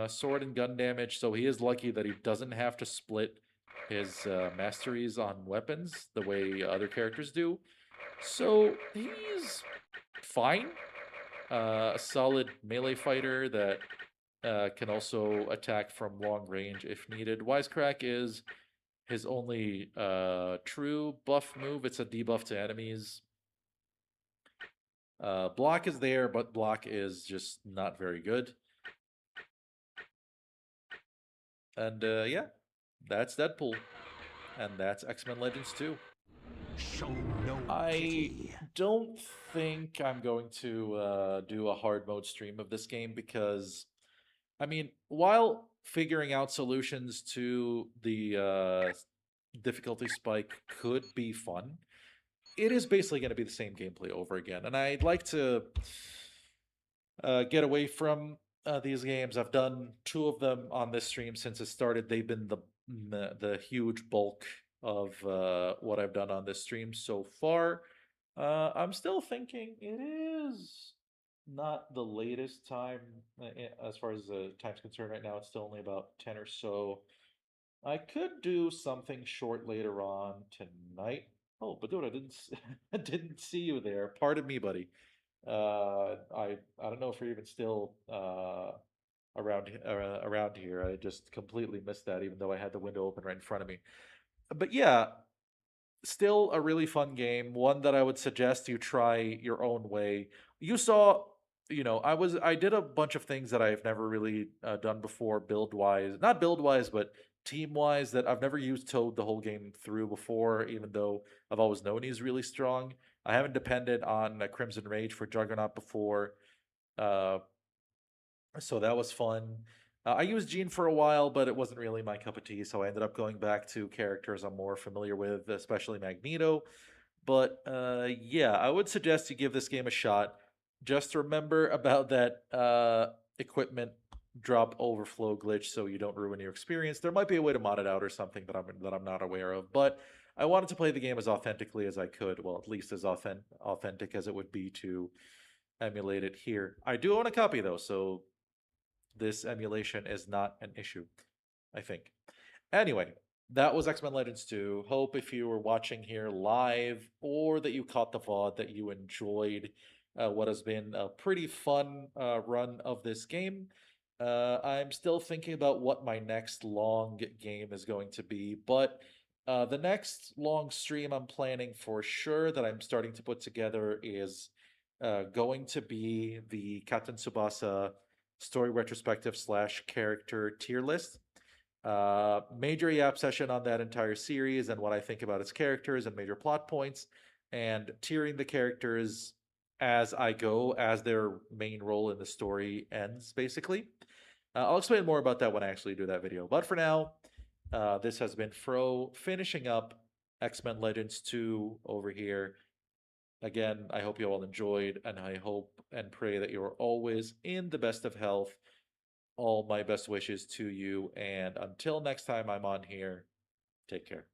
Sword and gun damage, so he is lucky that he doesn't have to split his masteries on weapons the way other characters do. So he's fine. A solid melee fighter that can also attack from long range if needed. Wisecrack is his only true buff move. It's a debuff to enemies. Block is there, but block is just not very good. And yeah, that's Deadpool. And that's X-Men Legends 2. Show no I don't think I'm going to do a hard mode stream of this game because, I mean, while figuring out solutions to the difficulty spike could be fun, it is basically going to be the same gameplay over again. And I'd like to get away from these games. I've done 2 of them on this stream since it started. They've been the huge bulk of what I've done on this stream so far. I'm still thinking it is not the latest time as far as the time's concerned right now. It's still only about 10 or so. I could do something short later on tonight. Oh, but dude, I didn't see you there. Pardon me, buddy. I don't know if you're even still around here. I just completely missed that, even though I had the window open right in front of me. But yeah, still a really fun game, one that I would suggest you try your own way. You saw, I did a bunch of things that I've never really done before, build wise, not build wise, but team wise, that I've never used Toad the whole game through before, even though I've always known he's really strong. I haven't depended on Crimson Rage for Juggernaut before. Uh, so that was fun. I used Gene for a while, but it wasn't really my cup of tea, so I ended up going back to characters I'm more familiar with, especially Magneto. But yeah, I would suggest you give this game a shot. Just remember about that equipment drop overflow glitch, so you don't ruin your experience. There might be a way to mod it out or something that I'm not aware of, but I wanted to play the game as authentically as I could. Well, at least as authentic as it would be to emulate it here. I do own a copy though, so this emulation is not an issue, I think. Anyway, that was X-Men Legends 2. Hope if you were watching here live or that you caught the VOD that you enjoyed what has been a pretty fun run of this game. I'm still thinking about what my next long game is going to be, but the next long stream I'm planning for sure that I'm starting to put together is going to be the Captain Tsubasa story retrospective / character tier list. Major yap session on that entire series and what I think about its characters and major plot points, and tiering the characters as I go, as their main role in the story ends, basically. I'll explain more about that when I actually do that video. But for now, this has been Fro finishing up X-Men Legends 2 over here. Again, I hope you all enjoyed, and I hope and pray that you're always in the best of health. All my best wishes to you, and until next time I'm on here, take care.